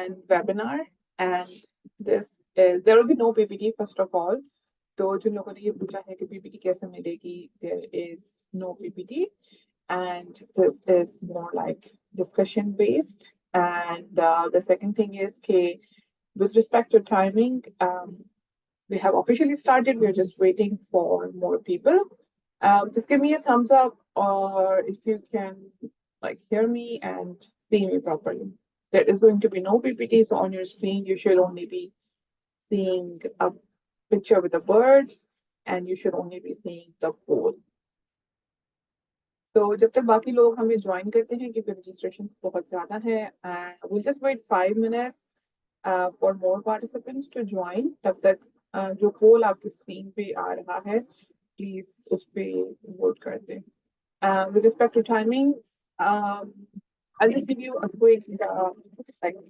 and webinar. And this is, there will be no PPT first of all. तो जिन लोगों ने ये पूछा है कि PPT कैसे मिलेगी, there is no PPT, and this is more like discussion based. And the second thing is कि with respect to timing, we have officially started. We're just waiting for more people. Just give me a thumbs up, or if you can like hear me and see me properly. There is going to be no PPT, so on your screen you should only be seeing a picture with the birds, and you should only be seeing the poll. तो जब तक बाकी लोग हमें join करते हैं क्योंकि registration बहुत ज़्यादा है, we'll just wait 5 minutes for more participants to join. तब तक जो पोल आपकी स्क्रीन पे आ रहा है प्लीज उस पे वोट कर दें. With respect to timing, I'll just give you a quick like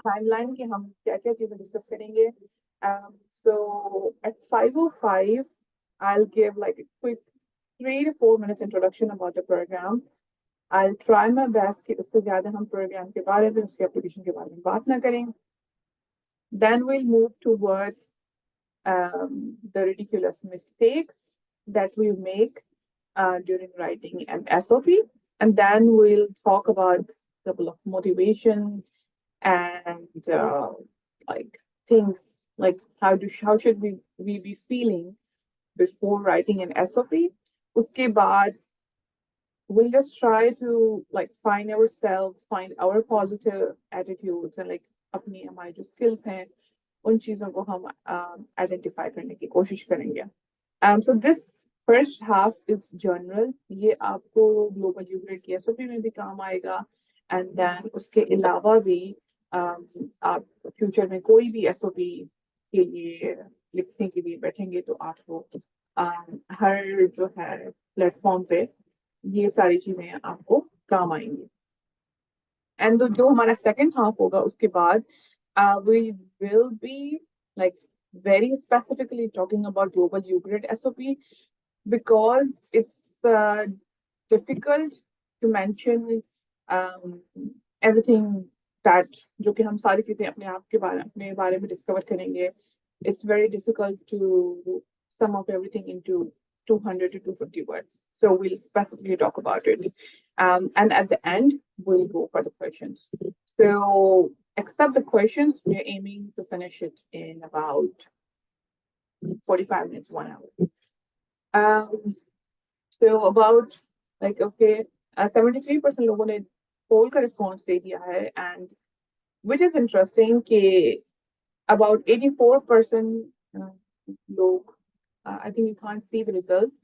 timeline कि हम क्या-क्या चीजें डिस्कस करेंगे. So at 5:05 I'll give like a quick 3 to 4 minutes introduction about the program. I'll try my best कि उससे ज़्यादा हम प्रोग्राम के बारे में, उसके एप्लीकेशन के बारे में बात ना करें. Then we'll move towards the ridiculous mistakes that we make during writing an SOP. And then we'll talk about a couple of motivation and like things like how should we be feeling before writing an SOP. Uske baad, we'll just try to like find ourselves, find our positive attitudes and like अपनी हमारी जो skills हैं उन चीजों को हम identify करने की कोशिश करेंगे. So this first half is general. ये आपको Global UGRAD की SOP में भी काम आएगा, and then उसके अलावा भी आप फ्यूचर में कोई भी SOP के लिए लिखने के लिए बैठेंगे तो आपको हर जो है प्लेटफॉर्म पे ये सारी चीजें आपको काम आएंगी. एंड जो हमारा सेकंड हाफ होगा उसके बाद we will be like very specifically talking about Global UGRAD SOP because it's difficult to mention everything that जो कि हम सारी चीजें अपने बारे में डिस्कवर करेंगे. It's very difficult to sum up everything into 200 to 250 words. So we'll specifically talk about it. And at the end, we'll go for the questions. So except the questions, we're aiming to finish it in about 45 minutes, 1 hour. So about like, okay, 73% लोगों ने poll का response दे दिया है, and which is interesting कि about 84% log, I think you can't see the results.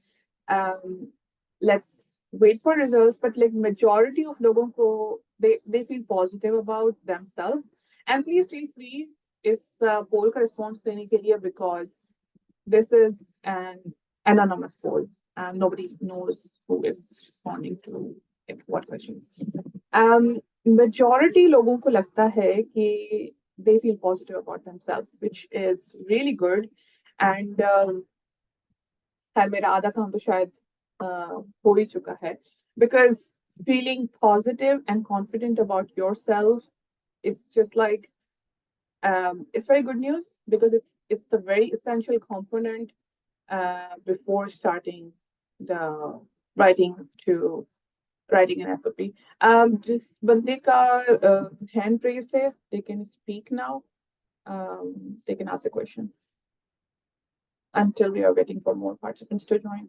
Let's wait for results, but like majority of logon ko they feel positive about themselves. And please feel free is poll ka response dene ke liye because this is an anonymous poll and nobody knows who is responding to what questions. Majority logon ko lagta hai ki they feel positive about themselves, which is really good. And मेरा आधा काम तो शायद हो ही चुका है, because feeling positive and confident about yourself, it's just like it's very good news because it's the very essential component before starting the writing an SOP. Just बंदे का hand raised है, they can speak now. They can ask a question until we are waiting for more participants to join.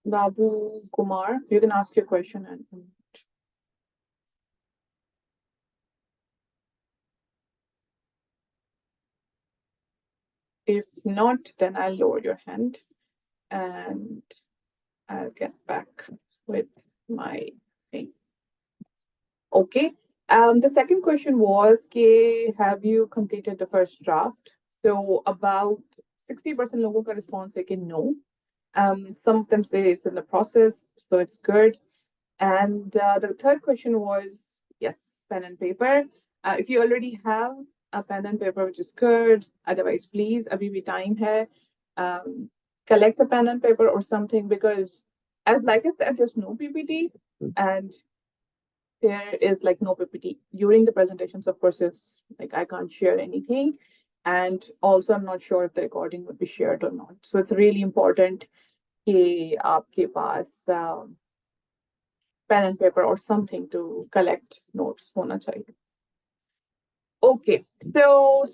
Babu Kumar, you can ask your question. And if not, then I'll lower your hand and I'll get back with my thing. Okay. The second question was, have you completed the first draft? So about 60% logo ka response is no. Some of them say it's in the process, so it's good. And the third question was, yes, pen and paper. If you already have a pen and paper, which is good. Otherwise, please, abhi bhi time hai. Collect a pen and paper or something, because as like I said, there's no PPT, and there is like no PPT during the presentations. Of course, it's like I can't share anything, and also I'm not sure if the recording would be shared or not. So it's really important कि आपके पास pen and paper or something to collect notes होना चाहिए. Okay, so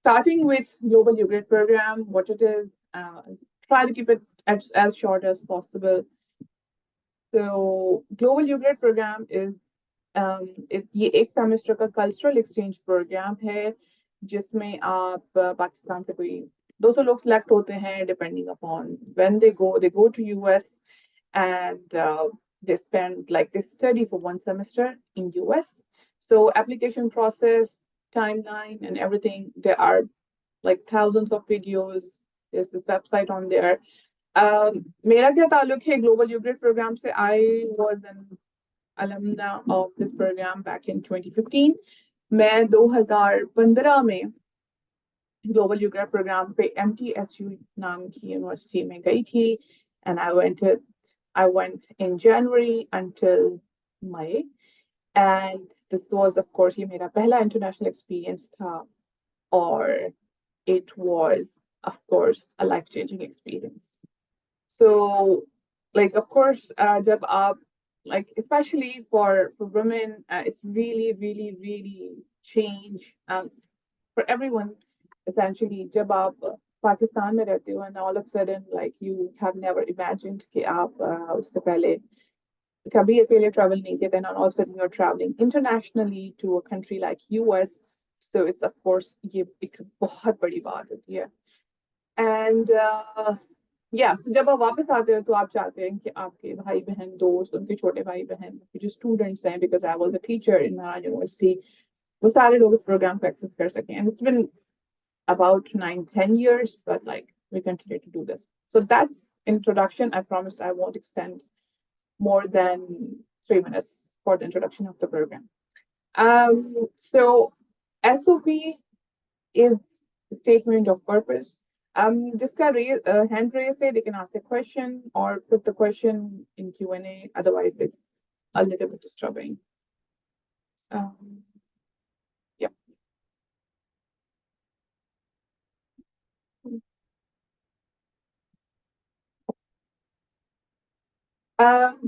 starting with Global UGRAD program, what it is, try to keep it as short as possible. So Global UGRAD program is ये एक semester का cultural exchange programme है जिसमें आप पाकिस्तान से कोई 200 लोग सिलेक्ट होते हैं depending upon when they go to US and they spend like they study for 1 semester in US. So application process, timeline and everything, there are like thousands of videos. There's this website on there. मेरा क्या ताल्लुक है global यूग्रेड programme से? I was an alumna of this program back in 2015. मैं 2015 में global यूग्रेड programme पे MTSU नाम की यूनिवर्सिटी में गई थी and I went in January until May, and this was of course ये मेरा पहला international experience था और it was of course a life-changing experience. So like of course जब आप like especially for women it's really change for everyone essentially जब आप पाकिस्तान में रहते हो and all of a sudden like you have never imagined कि आप उससे पहले कभी अकेले travel नहीं किया, then all of a sudden you're traveling internationally to a country like US. So it's of course ये एक बहुत बड़ी बात होती है. And yeah, so जब आप वापस आते हो तो आप चाहते हैं कि आपके भाई बहन दोस्त उनके छोटे भाई बहन जो स्टूडेंट्स हैं, because I was a teacher in my university, वो सारे लोग इस प्रोग्राम को एक्सेस कर सकें. And it's been about 9-10 years, but like we continue to do this. So that's introduction. I promised I won't extend more than 3 minutes for the introduction of the program. So SOP is statement of purpose. जिसका hand raise है, they can ask a question or put the question in Q&A. Otherwise, it's a little bit disturbing. Yeah.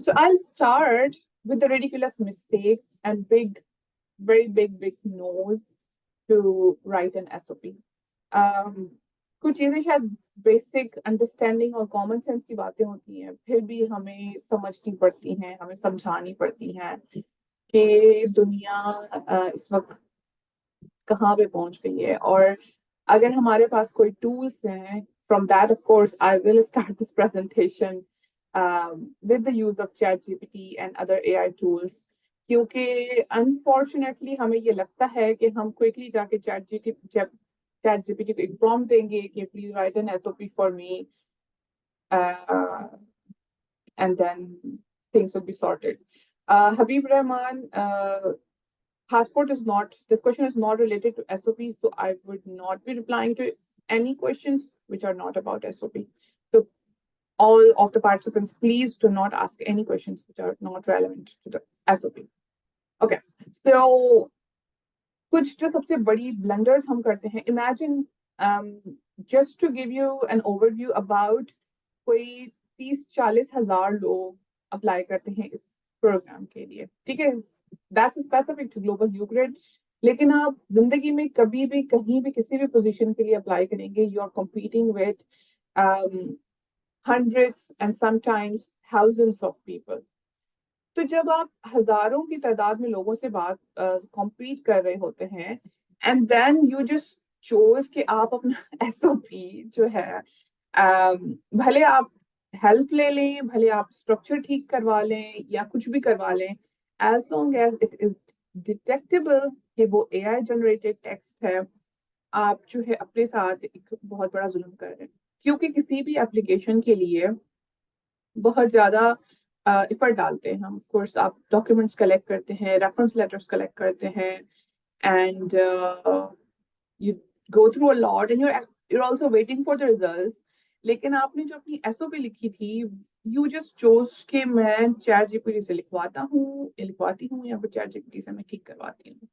So I'll start with the ridiculous mistakes and very big no's to write an SOP. कुछ चीजें शायद basic understanding और common sense की बातें होती हैं, फिर भी हमें समझनी पड़ती हैं, हमें समझानी पड़ती हैं कि दुनिया इस वक्त कहाँ पे पहुंच गई है. और अगर हमारे पास कोई टूल्स हैं, from that of course I will start this presentation with the use of ChatGPT and other AI tools, क्योंकि unfortunately हमें ये लगता है कि हम quickly जाके ChatGPT को एक prompt देंगे कि please write an SOP for me and then things will be sorted. Habib Rahman, passport is not, the question is not related to SOP, so I would not be replying to any questions which are not about SOP. So all of the participants, please do not ask any questions which are not relevant to the SOP. Okay, so कुछ जो सबसे बड़ी blunders हम करते हैं, imagine just to give you an overview about कोई 30-40 हजार लोग apply करते हैं इस program के लिए, ठीक है? That's specific to Global UGRAD. लेकिन आप जिंदगी में कभी भी कहीं भी किसी भी पोजीशन के लिए अप्लाई करेंगे, you are competing with hundreds and sometimes thousands of people. तो जब आप हजारों की तादाद में लोगों से बात compete कर रहे होते हैं and then you just chose कि आप अपना SOP जो है भले आप हेल्प ले लें, भले आप स्ट्रक्चर ठीक करवा लें या कुछ भी करवा लें, as long as it is detectable कि वो AI generated text है, आप जो है अपने साथ एक बहुत बड़ा जुल्म कर रहे हैं. क्योंकि किसी भी एप्लीकेशन के लिए बहुत ज़्यादा एफर्ट डालते हैं हम. ऑफ कोर्स आप डॉक्यूमेंट्स कलेक्ट करते हैं, रेफरेंस लेटर्स कलेक्ट करते हैं, and you go through a lot and you're also waiting for the results, लेकिन आपने जो अपनी एसओपी लिखी थी, यू जस्ट चोज कि मैं चैट जीपीटी से लिखवाती हूँ या फिर चैट जीपीटी से मैं ठीक करवाती हूँ।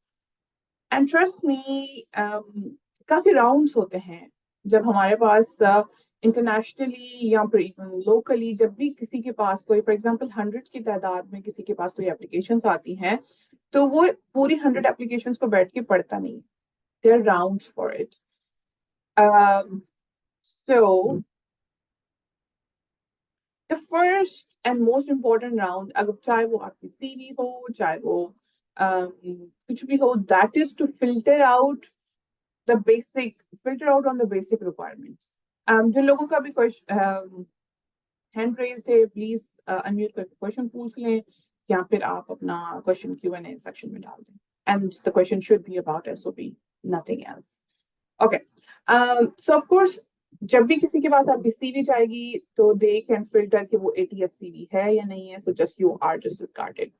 एंड ट्रस्ट मी, काफी राउंड्स होते हैं जब हमारे पास इंटरनेशनली या फिर इवन लोकली, जब भी किसी के पास कोई, फॉर एग्जांपल 100 की तादाद में किसी के पास कोई एप्लीकेशंस आती हैं, तो वो पूरी 100 एप्लीकेशंस को बैठ के पढ़ता नहीं। There rounds for it. So the first and most important round, अगर चाहे वो आपकी सीवी हो, चाहे वो कुछ भी हो, that is to the basic filter out on the basic requirements. जिन लोगों का भी क्वेश्चन हैंड रेज्ड है, प्लीज अनम्यूट करके क्वेश्चन पूछ लें, या फिर आप अपना क्वेश्चन Q&A सेक्शन में डाल दें। And the question should be about SOP, nothing else. Okay, so of course जब भी किसी के पास आपकी सीवी जाएगी तो दे कैन फिल्टर कि वो एटीएस सीवी है या नहीं है, so just you are just discarded.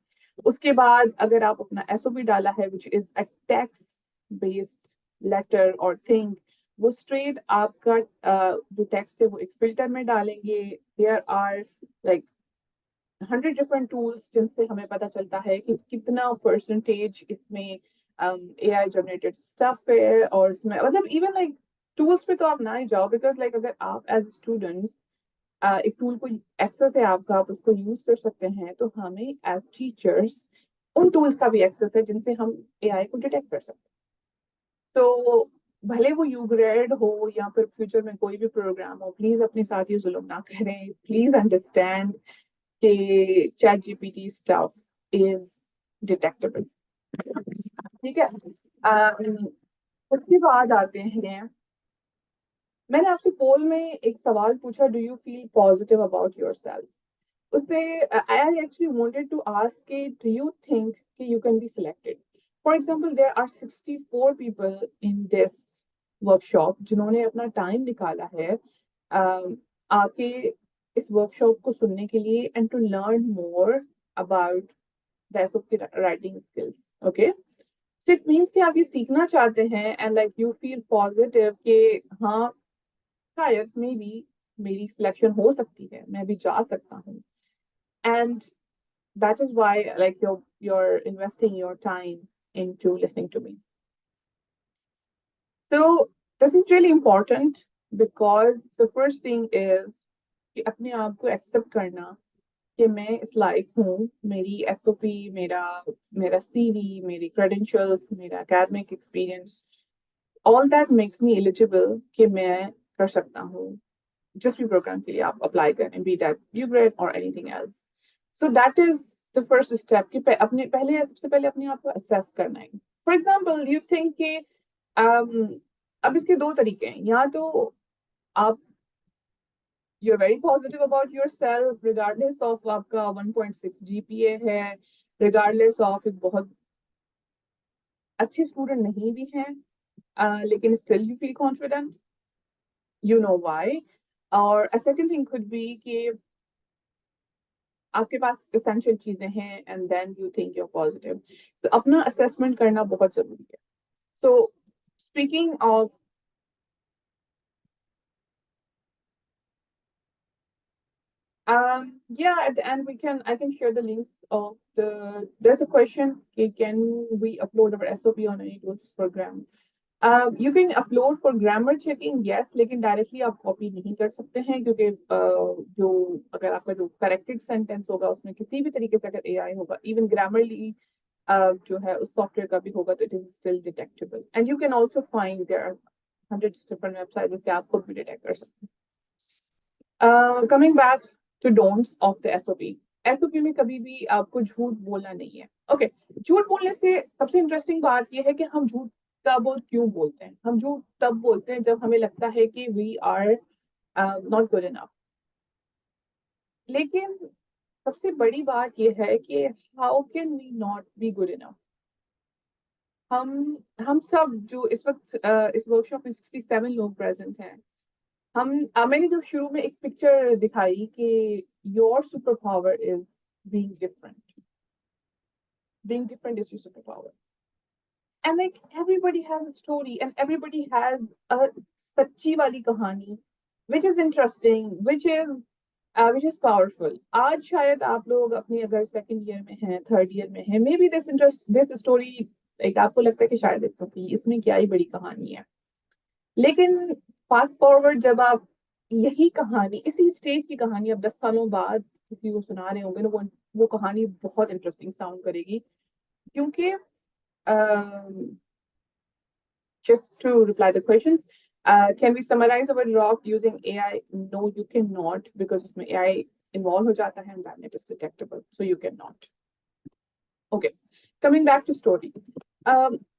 उसके बाद अगर आप अपना एसओपी डाला है which is a text based letter और थिंग, वो स्ट्रेट आपका जो टेक्स्ट है वो एक फिल्टर में डालेंगे। There are like 100 different tools जिनसे हमें पता चलता है कि कितना परसेंटेज इसमें एआई जनरेटेड स्टफ है, और इसमें मतलब इवन लाइक टूल्स पे तो आप ना ही जाओ, बिकॉज लाइक अगर आप एज स्टूडेंट्स एक टूल को एक्सेस है आपका, आप उसको यूज कर सकते हैं, तो हमें एज टीचर्स उन टूल्स का भी एक्सेस है जिनसे हम एआई को डिटेक्ट कर सकते हैं। तो भले वो यूग्रेड हो या फिर फ्यूचर में कोई भी प्रोग्राम हो, प्लीज अपने साथ ये जुल्म ना करें। प्लीज अंडरस्टैंड कि chat GPT stuff is detectable. ठीक है। उसके बाद आते हैं, मैंने आपसे पोल में एक सवाल पूछा, do you feel positive about yourself. उससे I actually wanted to ask के डू यू थिंक कि you can be selected. For example there are 64 people in this workshop जिन्होंने अपना टाइम निकाला है आके इस वर्कशॉप को सुनने के लिए and to learn more about the SOP writing skills. Okay, so it means कि आप ये सीखना चाहते हैं and like you feel positive कि हाँ शायद मे बी मेरी सिलेक्शन हो सकती है, मैं भी जा सकता हूँ। And that is why like you're investing your time into listening to me. So this is really important because the first thing is कि अपने आप को एक्सेप्ट करना कि मैं इस लायक हूँ। मेरी एसओपी, मेरा मेरा सीवी, मेरी क्रेडेंशियल्स, मेरा academic experience, all that makes me eligible कि मैं कर सकता हूँ जिस भी प्रोग्राम के लिए आप अप्लाई करें, बी दैट यूग्रेड और anything else. So that is the first step कि अपने पहले सबसे पहले अपने आप को असेस करना है। फॉर एग्जाम्पल यू थिंक कि अब इसके दो तरीके हैं, या तो आप you're very positive about yourself regardless of आपका 1.6 GPA है, regardless of एक बहुत अच्छे स्टूडेंट नहीं भी हैं, लेकिन still you feel confident, you know why. और a second thing could be कि आपके पास essential चीजें हैं and then you think you're positive. तो अपना assessment करना बहुत जरूरी है। So speaking of yeah, at the end I can share the links of there's a question, can we upload our SOP on any tools program? You can upload for grammar checking, yes, लेकिन directly आप copy नहीं कर सकते हैं क्योंकि जो अगर आपका जो करेक्टेड सेंटेंस होगा उसमें किसी भी तरीके से अगर एआई होगा, इवन ग्रामरली जो है उस सॉफ्टवेयर का भी होगा, तो it is still detectable. And you can also find there are 100 different website जिससे आप खुद भी डिटेक्ट कर सकते हैं। Coming back to don'ts of the SOP. SOP में कभी भी आपको झूठ बोलना नहीं है। ओके, झूठ बोलने से सबसे इंटरेस्टिंग बात यह है कि हम झूठ तब और क्यों बोलते हैं। हम झूठ तब बोलते हैं जब हमें लगता है कि we are not good enough. लेकिन सबसे बड़ी बात यह है कि how can we not be good enough. हम हम सब जो इस वक्त इस वर्कशॉप में 67 लोग प्रेजेंट हैं, हम मैंने जो शुरू में एक पिक्चर दिखाई कि your super power is being different, being different is your super power. And like everybody has a story and everybody has a सच्ची वाली कहानी which is interesting, which is powerful. आज शायद आप लोग अपनी अगर सेकंड ईयर में हैं, थर्ड ईयर में हैं, मे बी दिस स्टोरी एक आपको लगता है कि शायद इट्स ओके, इसमें क्या ही बड़ी कहानी है। लेकिन फास्ट फॉरवर्ड जब आप यही कहानी, इसी स्टेज की कहानी आप 10 सालों बाद किसी को सुना रहे होंगे ना, वो कहानी बहुत इंटरेस्टिंग साउंड करेगी। क्योंकि just to reply the questions, can we summarize our draft using AI? No, you cannot, because उसमें AI involved हो जाता है and then it is detectable, so you cannot. Okay, coming back to story.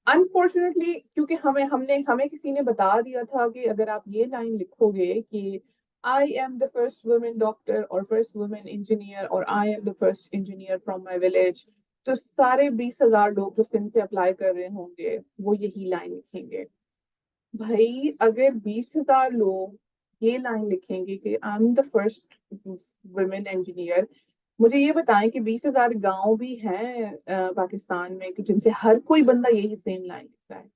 Unfortunately, क्योंकि हमें किसी ने बता दिया था कि अगर आप ये लाइन लिखोगे कि I am the first woman doctor or first woman engineer or I am the first engineer from my village, तो सारे 20,000 लोग जो सिंध से अप्लाई कर रहे होंगे वो यही लाइन लिखेंगे। भाई अगर 20,000 लोग ये लाइन लिखेंगे कि I am the first women engineer, मुझे ये बताएं कि 20,000 गांव भी हैं पाकिस्तान में कि जिनसे हर कोई बंदा यही सेम लाइन लिखता है।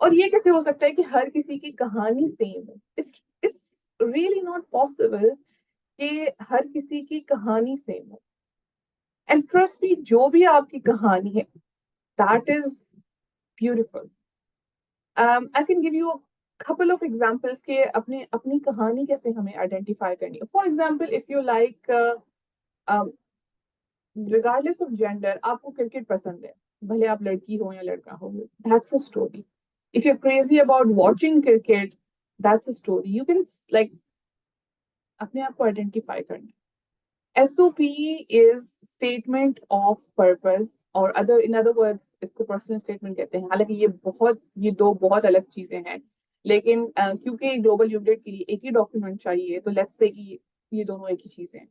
और ये कैसे हो सकता है कि हर किसी की कहानी सेम है? इट्स रियली नॉट पॉसिबल कि हर किसी की कहानी सेम हो। एंड ट्रस्ट मी, जो भी आपकी कहानी है that is beautiful. I can give you couple of examples के अपने अपनी कहानी कैसे हमें आइडेंटिफाई करनी है। For example, if you like regardless of gender, आपको क्रिकेट पसंद है, भले आप लड़की हो या लड़का हो, that's a story. If you crazy about watching cricket, that's a story. You can like अपने आप को आइडेंटिफाई करना। SOP is statement of purpose, और अदर इन अदर वर्ड्स इसको पर्सनल स्टेटमेंट कहते हैं। हालांकि ये दो बहुत अलग चीजें हैं, लेकिन क्योंकि ग्लोबल यूग्रेड के लिए एक ही डॉक्यूमेंट चाहिए, तो लेट्स से कि ये दोनों एक ही चीजें हैं।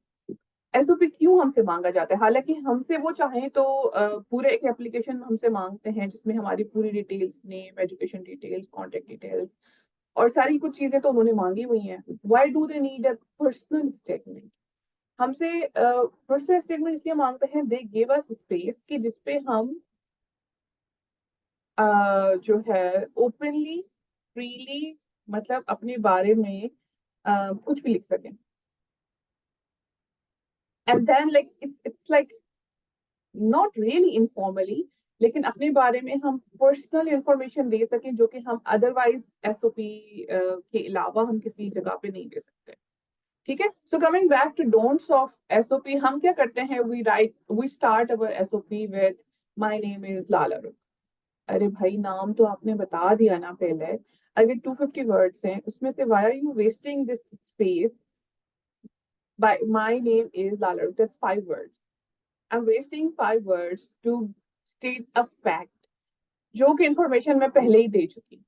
SOP क्यों हमसे मांगा जाता है? हालांकि हमसे वो चाहें तो पूरे एक एप्लीकेशन हमसे मांगते हैं जिसमें हमारी पूरी details, name, education details, contact details और सारी कुछ चीजें तो उन्होंने मांगी हुई हैं। Why do they need a personal statement? हमसे पर्सनल स्टेटमेंट इसलिए मांगते हैं, दे गिव अस स्पेस कि जिसपे हम जो है ओपनली, फ्रीली, मतलब अपने बारे में कुछ भी लिख सकें। And then like it's like not really informally, लेकिन अपने बारे में हम पर्सनल इंफॉर्मेशन दे सकें जो कि हम अदरवाइज SOP के अलावा हम किसी जगह पे नहीं दे सकते। ठीक है। So coming back to don'ts of SOP, हम क्या करते हैं? We start our SOP with my name is Lala Rukh. अरे भाई, नाम तो आपने बता दिया ना पहले। अगर 250 वर्ड्स हैं उसमें से why are you wasting this space by my name is Lala Rukh? That's 5 words. I am wasting 5 words to state a fact जो कि इंफॉर्मेशन मैं पहले ही दे चुकी।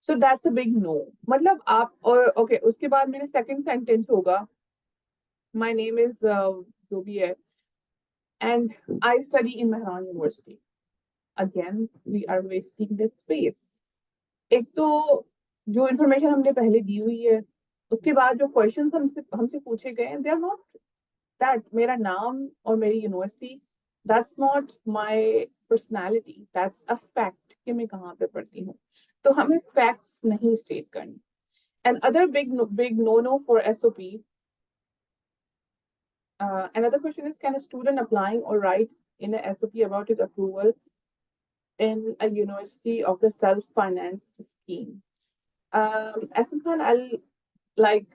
So that's a big no. मतलब आप, और ओके, उसके बाद मेरे सेकंड सेंटेंस होगा माय नेम इज जो भी है and I study in Mehran University. Again, we are wasting this space. एक तो जो इन्फॉर्मेशन हमने पहले दी हुई है, उसके बाद जो क्वेश्चंस हमसे हमसे पूछे गए, दे आर नॉट दैट मेरा नाम और मेरी university, that's not my personality, that's a fact कि मैं कहाँ पे पढ़ती हूँ। तो हमें फैक्ट्स नहीं स्टेट करनी। And other big no no for SOP. Another question is, can a student applying or write in a SOP about his approval in a university of the self-finance scheme? Asan, like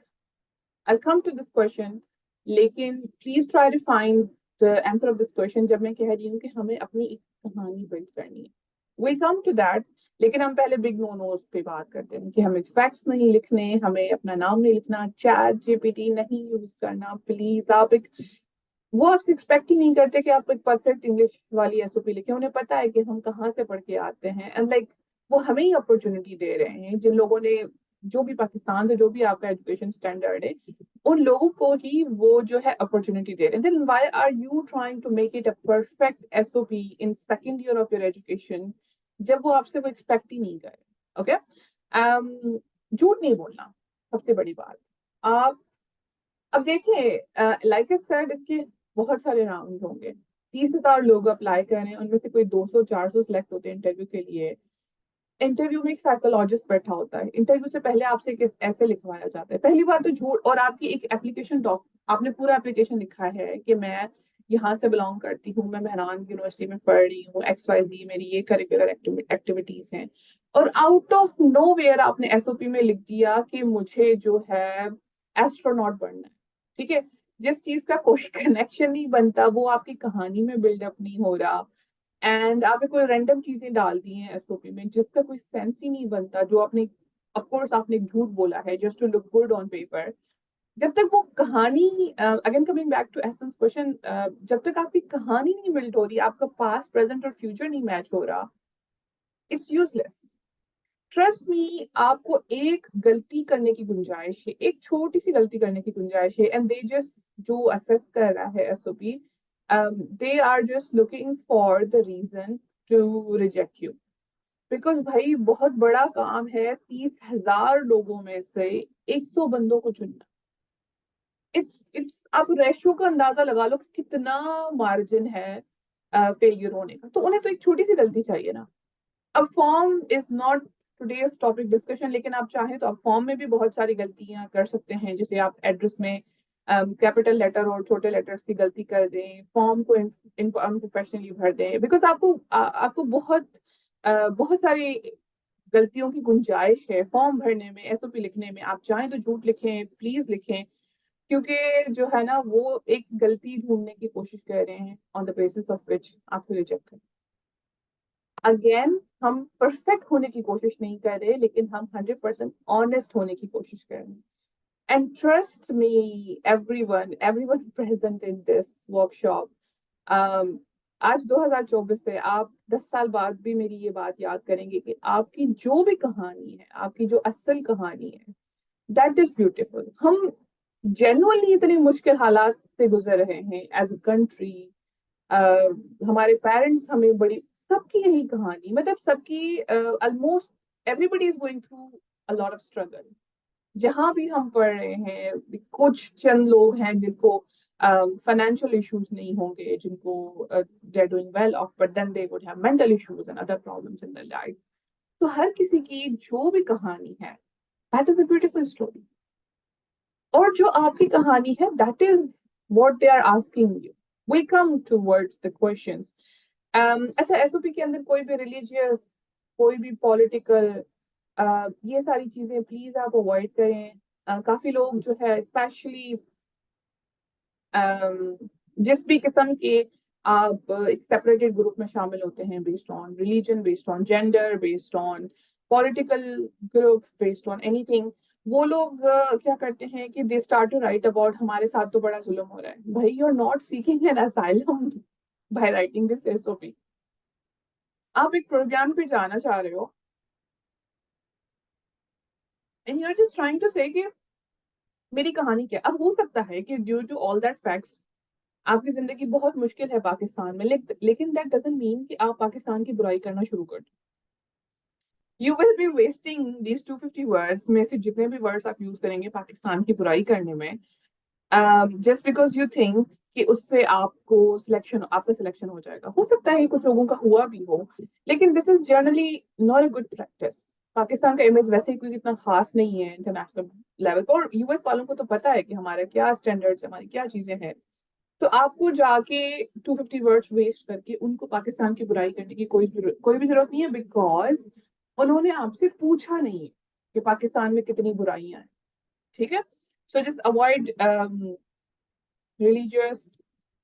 I'll come to this question, लेकिन please try to find the answer of this question जब मैं कह रही हूँ कि हमें अपनी एक कहानी बिल्ड करनी है। We'll come to that, लेकिन हम पहले बिग नो नोज पे बात करते हैं कि हमें फैक्ट्स नहीं लिखने, हमें अपना नाम नहीं लिखना, ChatGPT नहीं यूज करना प्लीज। आप एक, वो आपसे एक्सपेक्ट ही नहीं करते कि आप एक परफेक्ट इंग्लिश वाली SOP लिखें। उन्हें पता है कि हम कहाँ से पढ़ के आते हैं, एंड लाइक वो हमें ही अपॉर्चुनिटी दे रहे हैं। जिन लोगों ने, जो भी पाकिस्तान से, जो भी आपका एजुकेशन स्टैंडर्ड है, उन लोगों को ही वो जो है अपॉर्चुनिटी दे रहे हैं। Then why are you trying to make it a perfect SOP in second year of your education जब वो आपसे वो एक्सपेक्ट ही नहीं कर रहे? ओके, झूठ नहीं बोलना सबसे बड़ी बात। आप अब देखिए, लाइक आई सेड, इसके बहुत सारे राउंड होंगे। 30,000 लोग अप्लाई कर रहे हैं, उनमें से कोई 200-400 सिलेक्ट होते हैं इंटरव्यू के लिए। इंटरव्यू में एक साइकोलॉजिस्ट बैठा होता है, इंटरव्यू से पहले आपसे एक ऐसे लिखवाया जाता है, पहली बात तो झूठ, और आपकी एक एप्लीकेशन डॉक, आपने पूरा एप्लीकेशन लिखा है कि मैं यहाँ से बिलोंग करती हूँ, मैं मेहरान यूनिवर्सिटी में पढ़ रही हूँ, XYZ मेरी ये करिकुलर एक्टिविटीज हैं, और आउट ऑफ नो वेयर आपने SOP में लिख दिया कि मुझे जो है एस्ट्रोनॉट बनना है, ठीक है, जिस चीज का कोई कनेक्शन नहीं बनता, वो आपकी कहानी में बिल्डअप नहीं हो रहा, एंड आपने कोई रैंडम चीजें डाल दी हैं SOP में जिसका कोई सेंस ही नहीं बनता, जो आपने, ऑफ कोर्स आपने एक झूठ बोला है just to look good on paper, जब तक वो कहानी, again coming back to essence question, जब तक आपकी कहानी नहीं बिल्ड हो रही, आपका पास्ट प्रेजेंट और फ्यूचर नहीं मैच हो रहा, इट्स यूजलेस। ट्रस्ट मी, आपको एक गलती करने की गुंजाइश है, एक छोटी सी गलती करने की गुंजाइश है, एंड दे जस्ट, जो असेस कर रहा है SOP, they are just looking for the reason to reject you, because भाई बहुत बड़ा काम है 30,000 लोगों में से 100 बंदों को चुनना। इट्स आप रेशियो का अंदाजा लगा लो कि कितना मार्जिन है फेलियर होने का, तो उन्हें तो एक छोटी सी गलती चाहिए ना। अब form is not today's topic discussion, लेकिन आप चाहें तो आप फॉर्म में भी बहुत सारी गलतियां कर सकते हैं, जैसे आप एड्रेस में कैपिटल लेटर और छोटे लेटर्स की गलती कर दें, फॉर्म को अनप्रोफेशनली भर दें, बिकॉज आपको बहुत सारी गलतियों की गुंजाइश है फॉर्म भरने में, SOP लिखने में। आप चाहें तो झूठ लिखें, प्लीज लिखें, क्योंकि जो है ना, वो एक गलती ढूंढने की कोशिश कर रहे हैं on the basis of which आपको रिजेक्ट करें। अगेन, हम परफेक्ट होने की कोशिश नहीं कर रहे, लेकिन हम 100% ऑनेस्ट होने की कोशिश कर रहे हैं। And trust me, everyone present in this workshop, आज 2024 से आप 10 साल बाद भी मेरी ये बात याद करेंगे कि आपकी जो भी कहानी है, आपकी जो असल कहानी है, दैट इज ब्यूटिफुल। हम जेन्युइनली इतने मुश्किल हालात से गुजर रहे हैं एज अ कंट्री, हमारे पेरेंट्स हमें बड़ी, सबकी यही कहानी, मतलब सबकी, almost everybody is going through a lot of struggle. जहां भी हम पढ़ रहे हैं, कुछ चंद लोग हैं जिनको फाइनेंशियल इश्यूज नहीं होंगे, जिनको they are doing well off, but then they would have mental issues and other problems in their life. तो हर किसी की जो भी कहानी है, that is a beautiful story, और जो आपकी कहानी है, that is what they are asking you. We come towards the questions. अच्छा, SOP के अंदर कोई भी रिलीजियस, कोई भी पॉलिटिकल, ये सारी चीजें प्लीज आप अवॉइड करें। काफी लोग जो है, स्पेशली जिस भी किस्म के आप एक सेपरेटेड ग्रुप में शामिल होते हैं, based on religion, based on gender, based on political group, based on anything, वो लोग क्या करते हैं कि they start to write about हमारे साथ तो बड़ा जुल्म हो रहा है। भाई, you are not seeking an asylum by writing this SOP। आप एक प्रोग्राम पे जाना चाह रहे हो, and you are just trying to say कि मेरी कहानी क्या। अब हो सकता है कि due to all that facts आपकी जिंदगी बहुत मुश्किल है पाकिस्तान में, लेकिन दैट डजंट मीन कि आप पाकिस्तान की बुराई करना शुरू कर दो। You will be wasting these 250 words में से जितने भी वर्ड्स आप यूज करेंगे पाकिस्तान की बुराई करने में, जस्ट बिकॉज यू थिंक कि उससे आपका सिलेक्शन हो जाएगा। हो सकता है कुछ लोगों का हुआ भी हो, लेकिन this is generally not a good practice. Pakistan का इमेज वैसे ही कोई इतना खास नहीं है इंटरनेशनल लेवल पर, और US वालों को तो पता है कि हमारे क्या स्टैंडर्ड्स, हमारी क्या चीजें हैं। तो आपको जाके 250 वर्ड्स वेस्ट करके उनको पाकिस्तान की बुराई करने की कोई भी जरूरत नहीं है, बिकॉज उन्होंने आपसे पूछा नहीं है कि पाकिस्तान में कितनी बुराइयां हैं। ठीक है, so just avoid religious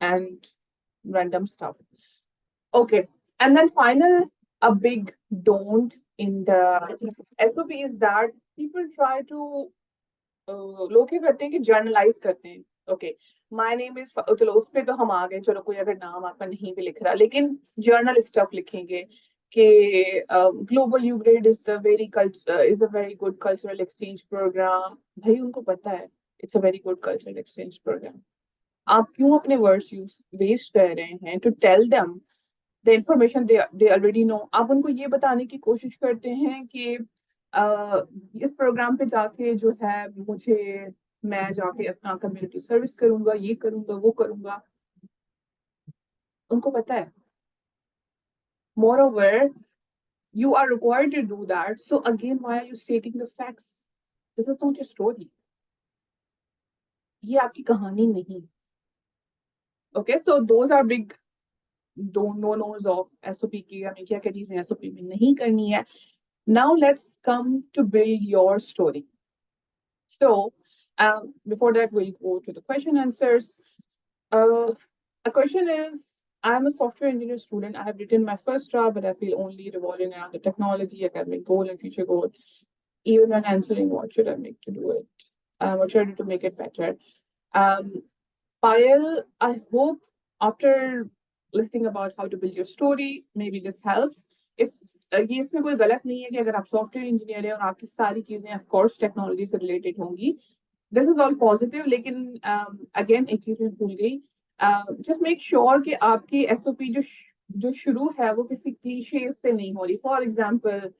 and random stuff. Okay, and then final, a big don't in the SOP is that people try to, लोग क्या करते हैं कि जर्नलाइज करते हैं। ओके, माय नेम इज, चलो उस पे तो हम आ गए, चलो कोई अगर नाम आपका नहीं भी लिख रहा, लेकिन जर्नल स्टफ लिखेंगे कि global UGRAD is a very good cultural exchange program. भाई, उनको पता है it's a very good cultural exchange program. आप क्यों अपने वर्ड्स यूज वेस्ट कर रहे हैं to tell them the information they already know. आप उनको ये बताने की कोशिश करते हैं कि इस प्रोग्राम पे जाके जो है मैं जाके अपना कम्युनिटी सर्विस करूंगा, ये करूंगा, वो करूंगा। उनको पता है। More over, You are required to do that. So again, why are you stating the facts? This is not your story. ये आपकी कहानी नहीं. Okay, so those are big don't no nos of SOP की हमें क्या क्या चीजें SOP में नहीं करनी है. Now let's come to build your story. So before that, we'll go to the question answers. Uh, a question is, I'm a software engineer student. I have written my first draft, but I feel only revolving around the technology, academic goal, and future goal. Even when answering, what should I make to do it? What should I do to make it better? Um, Payal, I hope after listening about how to build your story, maybe this helps. ये इसमें कोई गलत नहीं है कि अगर आप software engineer हैं और आपकी सारी चीजें ऑफ कोर्स टेक्नोलॉजी से रिलेटेड होंगी. This is all positive. लेकिन अगेन एक चीज मैं भूल गई. जस्ट मेक श्योर कि आपकी एसओपी जो शुरू है वो किसी क्लीशेज से नहीं हो रही. फॉर एग्जाम्पल,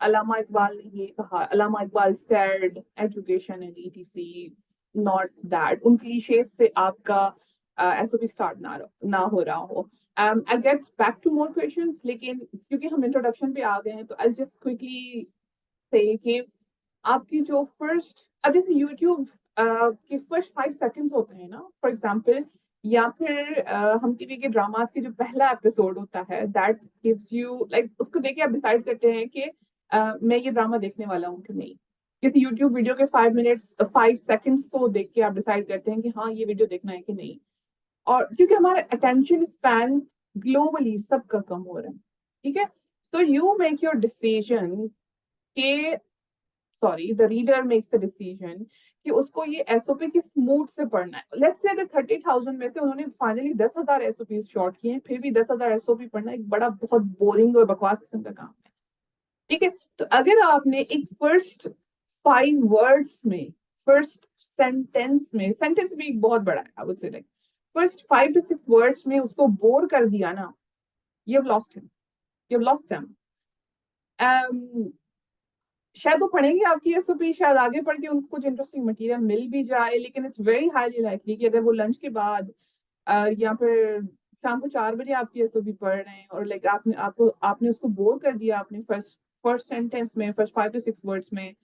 अल्लामा इकबाल ने ये कहा, Allama Iqbal said education and etc, not that. उन क्लीशेज से आपका एसओपी स्टार्ट ना हो रहा हो. I get back to more questions, लेकिन क्योंकि हम इंट्रोडक्शन पे आ गए हैं तो आई जस्ट क्विकली से कि आपकी जो फर्स्ट, अब जैसे यूट्यूब के फर्स्ट 5 सेकंड्स होते हैं ना, फॉर एग्जांपल, या फिर हम टीवी के ड्रामास के जो पहला एपिसोड होता है, दैट गिव्स यू लाइक, उसको देख के आप डिसाइड करते हैं कि मैं ये ड्रामा देखने वाला हूँ कि नहीं. किसी यूट्यूब वीडियो के 5 सेकंड्स को देख के आप डिसाइड करते हैं कि हाँ ये वीडियो देखना है कि नहीं. और क्योंकि हमारा अटेंशन स्पैन ग्लोबली सबका कम हो रहा है, ठीक है. तो यू मेक योर डिसीजन के, sorry, the reader makes the decision कि उसको ये एसओपी किस मूड से पढ़ना है. लेट्स से अगर 30,000 में से उन्होंने फाइनली 10,000 एसओपी शॉर्ट किए हैं, फिर भी 10,000 एसओपी पढ़ना एक बड़ा बहुत बोरिंग और बकवास किस्म का काम है, ठीक है. तो अगर आपने एक फर्स्ट 5 वर्ड्स में, फर्स्ट सेंटेंस में, सेंटेंस भी बहुत बड़ा है, I would say like first 5 to 6 words में उसको बोर कर दिया ना, you have lost him, you have lost him. शायद वो पढ़ेंगे आपकी एसओपी, शायद आगे पढ़ के उनको कुछ इंटरेस्टिंग मटेरियल मिल भी जाए, लेकिन इट्स वेरी हाईली लाइकली कि अगर वो लंच के बाद या फिर शाम को 4 बजे आपकी एसओपी पढ़ रहे हैं और लाइक आपने उसको बोर कर दिया अपने फर्स्ट सेंटेंस में, फर्स्ट 5 to 6 वर्ड्स में,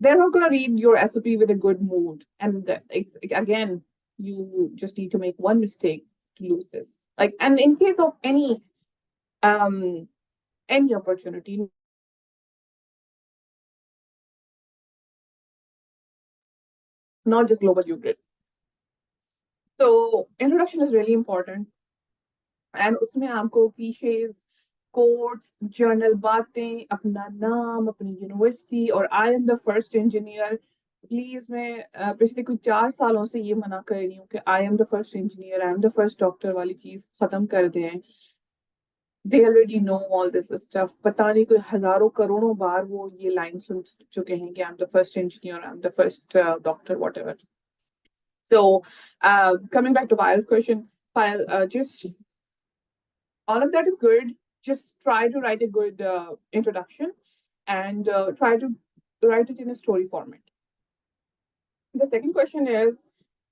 they're not going to read your SOP with a good mood. And again, you just need to make one mistake to lose this. Like, and in case of any opportunity, not just Global UGRAD. So introduction is really important. And उसमें आपको cliches, quotes, journal बातें, अपना नाम, अपनी university और I am the first engineer. Please मैं पिछले कुछ 4 सालों से ये मना कर रही हूँ कि I am the first engineer, I am the first doctor वाली चीज खत्म कर दें. दे already know all this stuff. पता नहीं कोई हजारों करोड़ों बार वो ये लाइन सुन चुके हैं कि I am the first engineer, I am the first doctor, what ever. So coming back to Payal's question, Payal, just all of that is good. Just try to write a good introduction and try to write it in a story format. The second question is,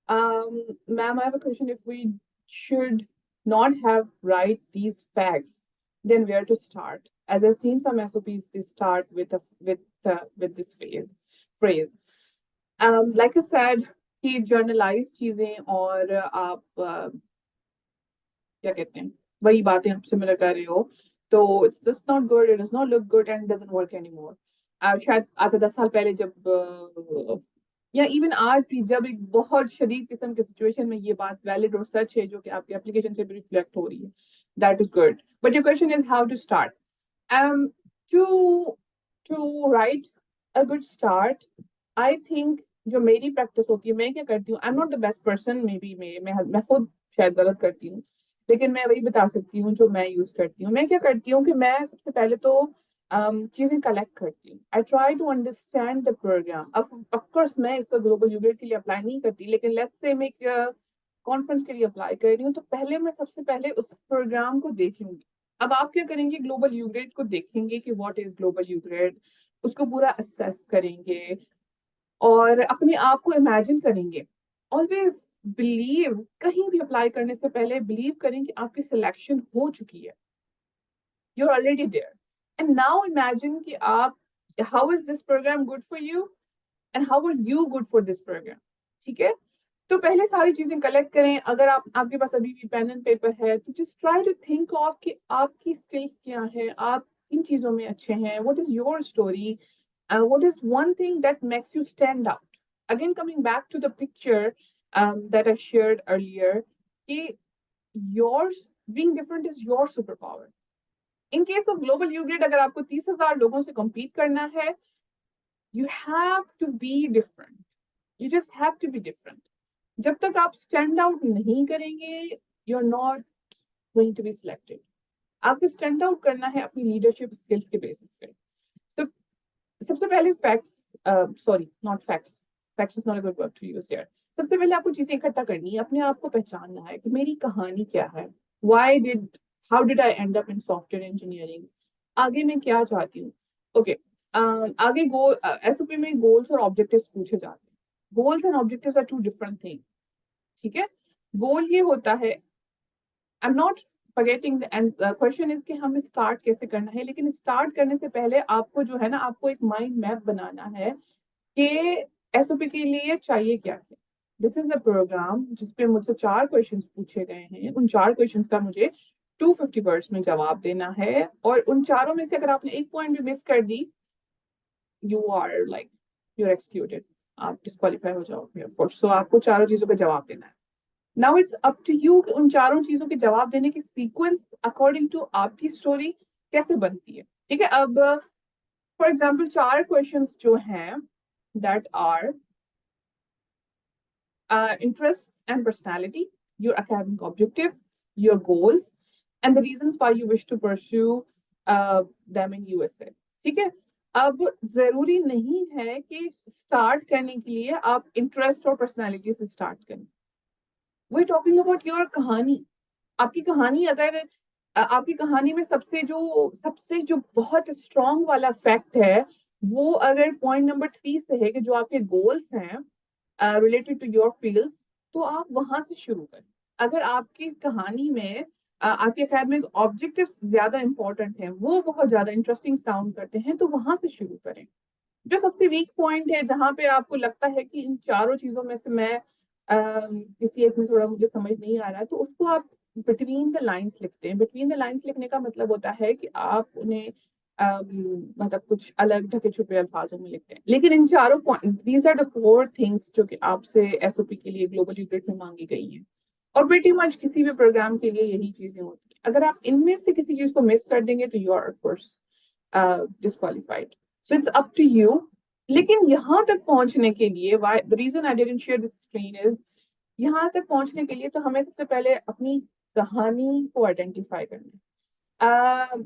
ma'am, I have a question. If we should not have write these facts, then where to start? As I've seen some SOPs, they start with this phrase. Like I said, कि generalized चीजें और आप क्या कहते हैं, वही बातें आप सिमिलर कर रहे हो, तो it's just not good, it does not look good and doesn't work anymore. शायद आज से 10 साल पहले जब या इवन आज भी जब एक बहुत शदीद किस्म के सिचुएशन में ये बात वैलिड और सच है जो कि आपके एप्लीकेशन से भी रिफ्लेक्ट हो रही है, that is good. But your question is how to start. To write a good start, I think जो मेरी प्रैक्टिस होती है, मैं क्या करती हूँ, I am not the best person, maybe मैं खुद शायद गलत करती हूँ, लेकिन मैं वही बता सकती हूँ जो मैं यूज करती हूँ. मैं क्या करती हूँ कि मैं सबसे पहले तो चीजें कलेक्ट करती हूँ. I try to understand the programme. Of course मैं इसका ग्लोबल यूग्रेड के लिए अप्लाई नहीं करती, लेकिन लेट्स से मैं एक कॉन्फ्रेंस के लिए अप्लाई कर रही हूँ, तो पहले मैं सबसे पहले उस प्रोग्राम को देखूंगी. अब आप क्या करेंगे, ग्लोबल यूग्रेड को देखेंगे कि व्हाट इज ग्लोबल यूग्रेड, उसको पूरा असेस करेंगे और अपने आप को इमेजिन करेंगे. ऑलवेज बिलीव, कहीं भी अप्लाई करने से पहले बिलीव करें कि आपकी सिलेक्शन हो चुकी है. you're already there. And now imagine कि आप, how is this program good for you and how are you good for this program. ठीक है, तो पहले सारी चीजें कलेक्ट करें. अगर आप, आपके पास अभी भी पेन एंड पेपर है तो just try to think of कि आपकी स्किल्स क्या है, आप किन चीजों में अच्छे हैं, what is your story, what is one thing that makes you stand out. Again coming back to the picture that I shared earlier, कि yours being different is your superpower. In case of global UGRAD, अगर आपको 30,000 लोगों से compete करना है, you have to be different. You just have to be different. जब तक आप stand out नहीं करेंगे, you're not going to be selected. आपको stand out करना है अपनी leadership skills के basis पे. So सबसे पहले facts, sorry, not facts. Facts is not a good word to use here. सबसे पहले आपको चीजें इकट्ठा करनी है, अपने आप को पहचानना है कि मेरी कहानी क्या है. How did I end up in software engineering? आगे मैं क्या चाहती हूँ. Okay, आगे SOP में goals और objectives पूछे जाते हैं. Goals and objectives are two different things. ठीक है, goal ये होता है, I'm not forgetting the and question is कि हमें start कैसे करना है, लेकिन start करने से पहले आपको जो है ना, आपको एक mind map बनाना है कि SOP के लिए चाहिए क्या है. दिस इज द प्रोग्राम जिसपे मुझसे 4 क्वेश्चंस पूछे गए हैं. उन 4 क्वेश्चंस का मुझे 250 वर्ड्स में जवाब देना है, और उन चारों में से अगर आपने एक पॉइंट भी मिस कर दी, you are like, you are excluded, आप डिस्क्वालीफाई हो जाओगे ऑफ कोर्स. सो आपको चारों चीजों का जवाब देना है. Now it's up to you कि उन चारों चीजों के जवाब देने की सीक्वेंस अकॉर्डिंग टू आपकी स्टोरी कैसे बनती है. ठीक है, अब फॉर एग्जाम्पल 4 क्वेश्चंस जो हैं that are interests and personality, your academic objectives, your goals, and the reasons why you wish to pursue them in USA. ठीक है, अब जरूरी नहीं है कि स्टार्ट करने के लिए आप इंटरेस्ट और पर्सनालिटी से स्टार्ट करें. वी टॉकिंग अबाउट योर कहानी. आपकी कहानी, अगर आपकी कहानी में सबसे जो बहुत स्ट्रॉन्ग वाला फैक्ट है, वो अगर पॉइंट नंबर 3 से है कि जो आपके गोल्स हैं रिलेटेड टू योर फील्ड्स, तो आप वहां से शुरू करें. अगर आपकी कहानी में आपके एकेडमिक ऑब्जेक्टिव्स ज्यादा इंपॉर्टेंट हैं, वो बहुत ज्यादा इंटरेस्टिंग साउंड करते हैं, तो वहां से शुरू करें. जो सबसे वीक पॉइंट है, जहां पे आपको लगता है कि इन चारों चीजों में से मैं किसी एक में थोड़ा मुझे समझ नहीं आ रहा है, तो उसको आप बिटवीन द लाइंस लिखते हैं. बिटवीन द लाइंस लिखने का मतलब होता है कि आप उन्हें मतलब कुछ अलग ढके छुपे अल्फाजों में लिखते हैं. लेकिन इन चारों point, these are the 4 things जो कि आपसे SOP के लिए ग्लोबल यूग्रेड में मांगी गई हैं, और प्रीटी मच किसी भी प्रोग्राम के लिए यही चीजें होती हैं. अगर आप इनमें से किसी चीज को मिस कर देंगे तो you are of course disqualified. So it's up to you. लेकिन यहाँ तक पहुंचने के लिए, the reason I didn't share this screen is, यहाँ तक पहुंचने के लिए तो हमें सबसे पहले अपनी कहानी को आइडेंटिफाई करना है.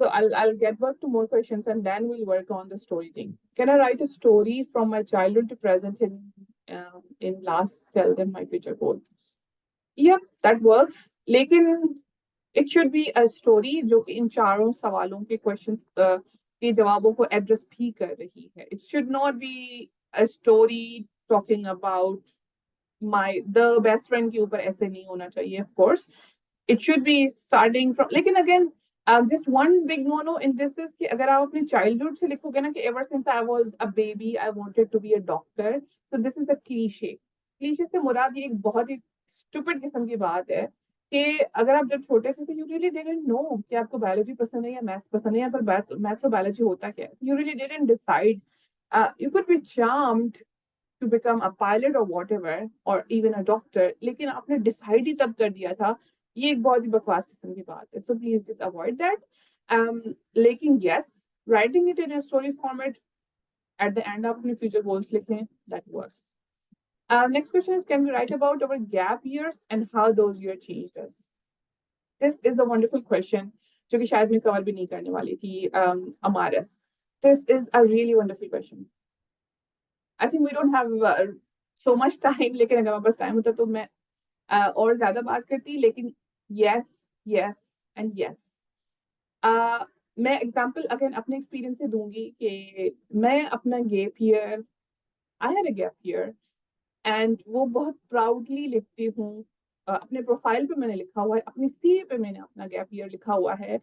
So I'll get back to more questions and then we'll work on the story thing. Can I write a story from my childhood to present in last tell them my future goal? Yeah, that works. लेकिन it should be a story जो कि इन चारों सवालों के questions के जवाबों को address भी कर रही है. It should not be a story talking about the best friend के ऊपर ऐसे नहीं होना चाहिए. Of course, it should be starting from. लेकिन again, just one big no in this is कि अगर आप अपने childhood से लिखोगे ना कि ever since I was a baby I wanted to be a doctor, so this is a cliche. Cliche से मुराद ये एक बहुत ही stupid किस्म की बात है कि अगर आप जब छोटे थे तो you really didn't know कि आपको biology पसंद है या maths पसंद है, या फिर maths और biology होता क्या है. You really didn't decide. You could be charmed to become a pilot or whatever or even a doctor, लेकिन आपने decide ही तब कर दिया था. ये एक बहुत ही बकवास किस्म की बात है. So please just avoid that. लेकिन yes, writing it in a story format at the end of अपने future goals लिखें, that works. Next question is, can we write about our gap years and how those years changed us? This is the wonderful question जो कि शायद मैं cover भी नहीं करने वाली थी. Amaris, this is a really wonderful question. I think we don't have so much time, लेकिन अगर हमारे पास टाइम होता तो मैं और ज्यादा बात करती. लेकिन yes and yes. मैं एग्जाम्पल अगेन अपने एक्सपीरियंस से दूंगी कि मैं अपना gap year, I had a gap year, and वो बहुत प्राउडली लिखती हूँ अपने प्रोफाइल पे मैंने लिखा हुआ है, अपनी सीवी पे मैंने अपना गैप ईयर लिखा हुआ है।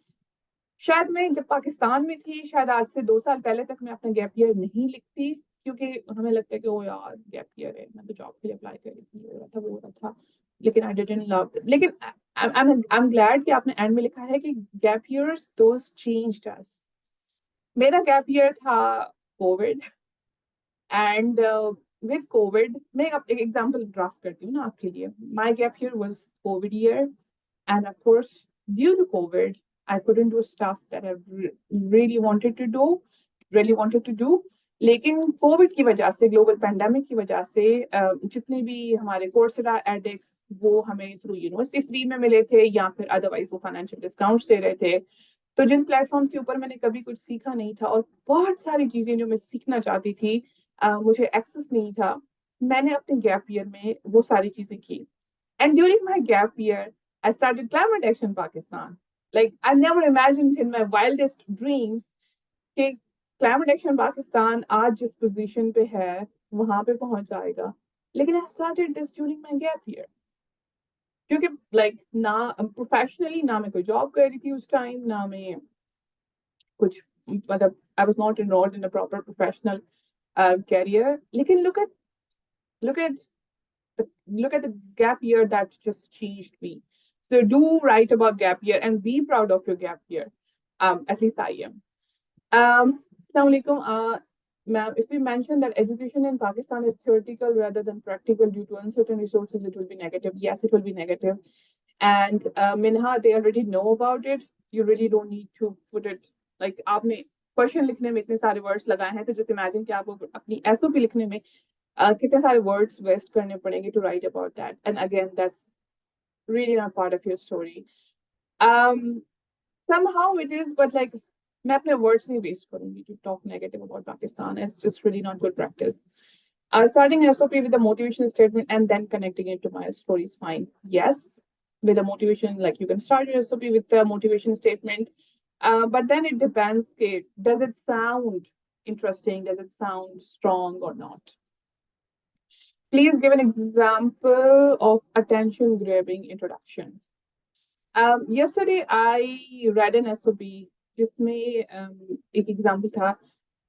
शायद मैं जब पाकिस्तान में थी, शायद आज से 2 साल पहले तक मैं अपना गैप ईयर नहीं लिखती, क्योंकि हमें लगता है कि ओ यार गैप ईयर है, मैं तो जॉब के लिए अप्लाई कर रही थी, हो रहा था वो हो रहा था, लेकिन आई डिडंट लव इट। लेकिन आई एम ग्लैड कि आपने एंड में लिखा है कि गैप ईयर्स दोस चेंज्ड अस। मेरा गैप ईयर था कोविड, एंड विद कोविड मैं एक एग्जांपल ड्राफ्ट करती हूँ ना आपके लिए। My gap year was Covid year, and of course due to covid I couldn't do stuff that I really wanted to do। लेकिन कोविड की वजह से, ग्लोबल पैंडेमिक की वजह से जितने भी हमारे कोर्सेरा एडिक्स वो हमें थ्रू यूनिवर्सिटी फ्री में मिले थे, या फिर अदरवाइज वो फाइनेंशियल डिस्काउंट्स दे रहे थे। तो जिन प्लेटफॉर्म के ऊपर मैंने कभी कुछ सीखा नहीं था, और बहुत सारी चीजें जो मैं सीखना चाहती थी मुझे एक्सेस नहीं था, मैंने अपने गैप ईयर में वो सारी चीजें की। And during my gap year, I started Climate Action Pakistan. Like, I never imagined in my wildest dreams कि Climate Action Pakistan आज जिस position पे है वहां पे पहुंच जाएगा। लेकिन I started this during my gap year, क्योंकि like ना professionally ना मैं कोई job कर रही थी उस time, ना मैं कुछ मतलब I was not enrolled in a proper professional career। लेकिन look at look at the gap year that just changed me। So do write about gap year and be proud of your gap year। At least I am। Assalamu alaikum। Ma'am, if we mention that education in Pakistan is theoretical rather than practical due to uncertain resources, it will be negative. Yes, it will be negative। And Minha, they already know about it। You really don't need to put it like आपने question लिखने में इतने सारे words लगाए हैं, तो just imagine कि आपको अपनी SOP लिखने में कितने सारे वर्ड्स वेस्ट करने पड़ेंगे to write about that। And again, that's really not part of your story। um somehow it is, but like मैं अपने words नहीं waste करूंगी to talk negative about Pakistan। It's just really not good practice। Starting an SOP with a motivation statement and then connecting it to my story is fine। Yes, with a motivation, like you can start your SOP with a motivation statement, but then it depends, okay, does it sound interesting, does it sound strong or not? Please give an example of attention grabbing introduction। Yesterday I read an SOP जिसमें एक example था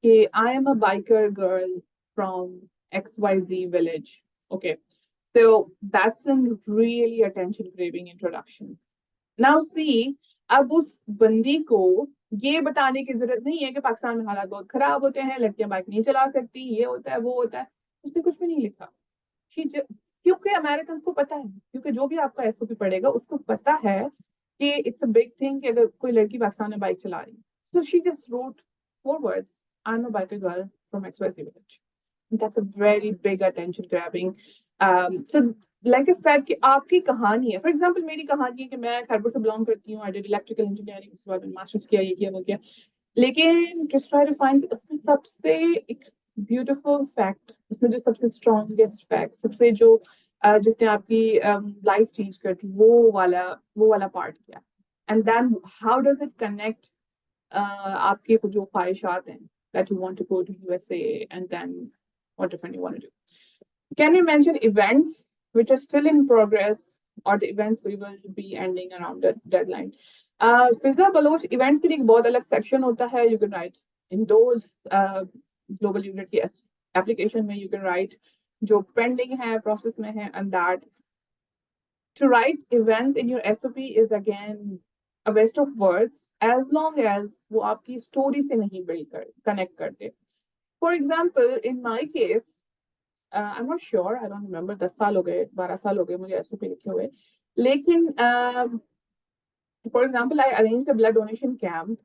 कि I am a biker girl from XYZ village। Okay, so that's a really attention grabbing introduction। Now see, अब उस बंदी को ये बताने की जरूरत नहीं है कि पाकिस्तान में हालात बहुत खराब होते हैं, लड़कियां बाइक नहीं चला सकती, ये होता है वो होता है, उसने कुछ भी नहीं लिखा। क्योंकि अमेरिकन को पता है, क्योंकि जो भी आपका एसओपी पढ़ेगा उसको पता है कि इट्स अ बिग थिंग कि अगर कोई लड़की पाकिस्तान में बाइक चला रही है, so she just wrote 4 words, I'm a biker girl from XYZ village। That's a very big attention grabbing। So like I said कि आपकी कहानी है, फॉर एग्जाम्पल मेरी कहानी है कि मैं खैरपुर से बिलोंग करती हूँ, आई डिड इलेक्ट्रिकल इंजीनियरिंग, उसके बाद मैंने मास्टर्स किया, ये किया वो किया, लेकिन जस्ट ट्राई टू फाइंड सबसे एक ब्यूटीफुल फैक्ट, उसमें जो सबसे स्ट्रॉन्गेस्ट फैक्ट, सबसे जो जिसने आपकी लाइफ चेंज कर दी, वो वाला पार्ट क्या, and then how does it connect आपके जो ख्वाहिशात हैं, that you want to go to USA and then what different you want to do। Can you mention events which are still in progress or the events we will be ending around the deadline? Fiza Baloch events के लिए एक बहुत अलग section होता है। You can write in those global UGRAD की application में, you can write जो pending है, process में है, and that to write events in your SOP is again a waste of words as long as वो आपकी story से नहीं connect करते। For example, in my case, I'm not sure, I don't remember, 10 साल हो गए, 12 साल हो गए मुझे SOP लिखे हुए, लेकिन for example, I arranged a blood donation camp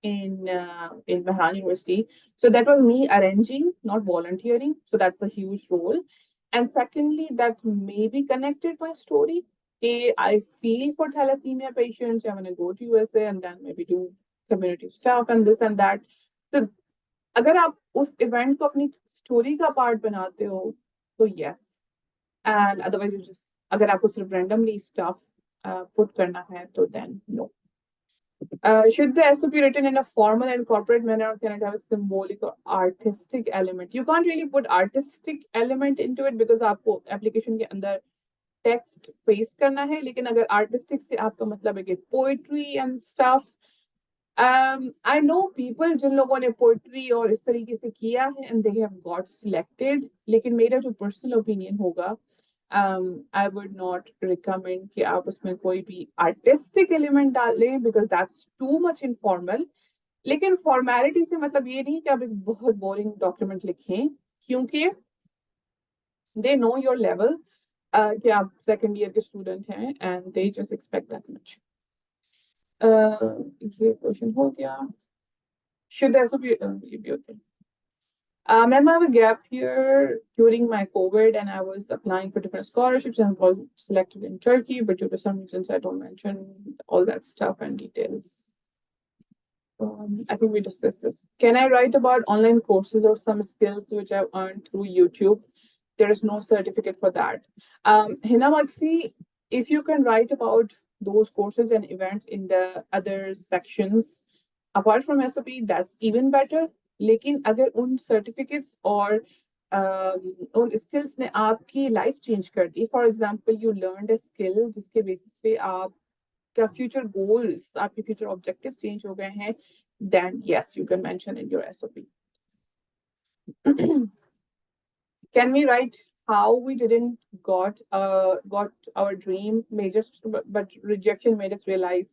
in Mehran University। So that was me arranging, not volunteering. So that's a huge role। And secondly, that may be connected my story। I feel for thalassemia patients, I'm going to go to USA and then maybe do community stuff and this and that। So अगर आप उस event को अपनी story का part बनाते हो, तो yes। And otherwise, you just अगर आपको सिर्फ randomly stuff put करना है, तो then no। Should the SOP be written in a formal and corporate manner, or can it have a symbolic or artistic element? You can't really put artistic element into it because आपको application के अंदर text face करना है, लेकिन अगर artistic से आपका मतलब है कि poetry and stuff, I know people जिन लोगों ने पोएट्री और इस तरीके से किया है and they have got selected, लेकिन मेरा जो पर्सनल ओपिनियन होगा, आई वुड नॉट रिकमेंड कि आप उसमें कोई भी आर्टिस्टिक एलिमेंट डालें, because that's too much informal. लेकिन फॉर्मेलिटी से मतलब ये नहीं कि आप एक बहुत बोरिंग डॉक्यूमेंट लिखें, क्योंकि दे नो योर लेवल, कि आप सेकेंड ईयर के स्टूडेंट हैं and they just expect that much. ये क्वेश्चन हो गया। Should there also be okay? Ma'am, I have a gap here during my COVID, and I was applying for different scholarships and got selected in Turkey, but due to some reasons, I don't mention all that stuff and details. I think we discussed this. Can I write about online courses or some skills which I've earned through YouTube? There is no certificate for that. Hina Maxi, if you can write about those courses and events in the other sections, apart from SOP, that's even better. लेकिन अगर उन certificates और उन skills ने आपकी life change कर दी, for example you learned a skill जिसके बेसिस पे आपका फ्यूचर गोल्स, आपके फ्यूचर ऑब्जेक्टिव्स चेंज हो गए हैं, then yes, you can mention in your SOP. Can we write how we didn't got our dream major, but rejection made us realize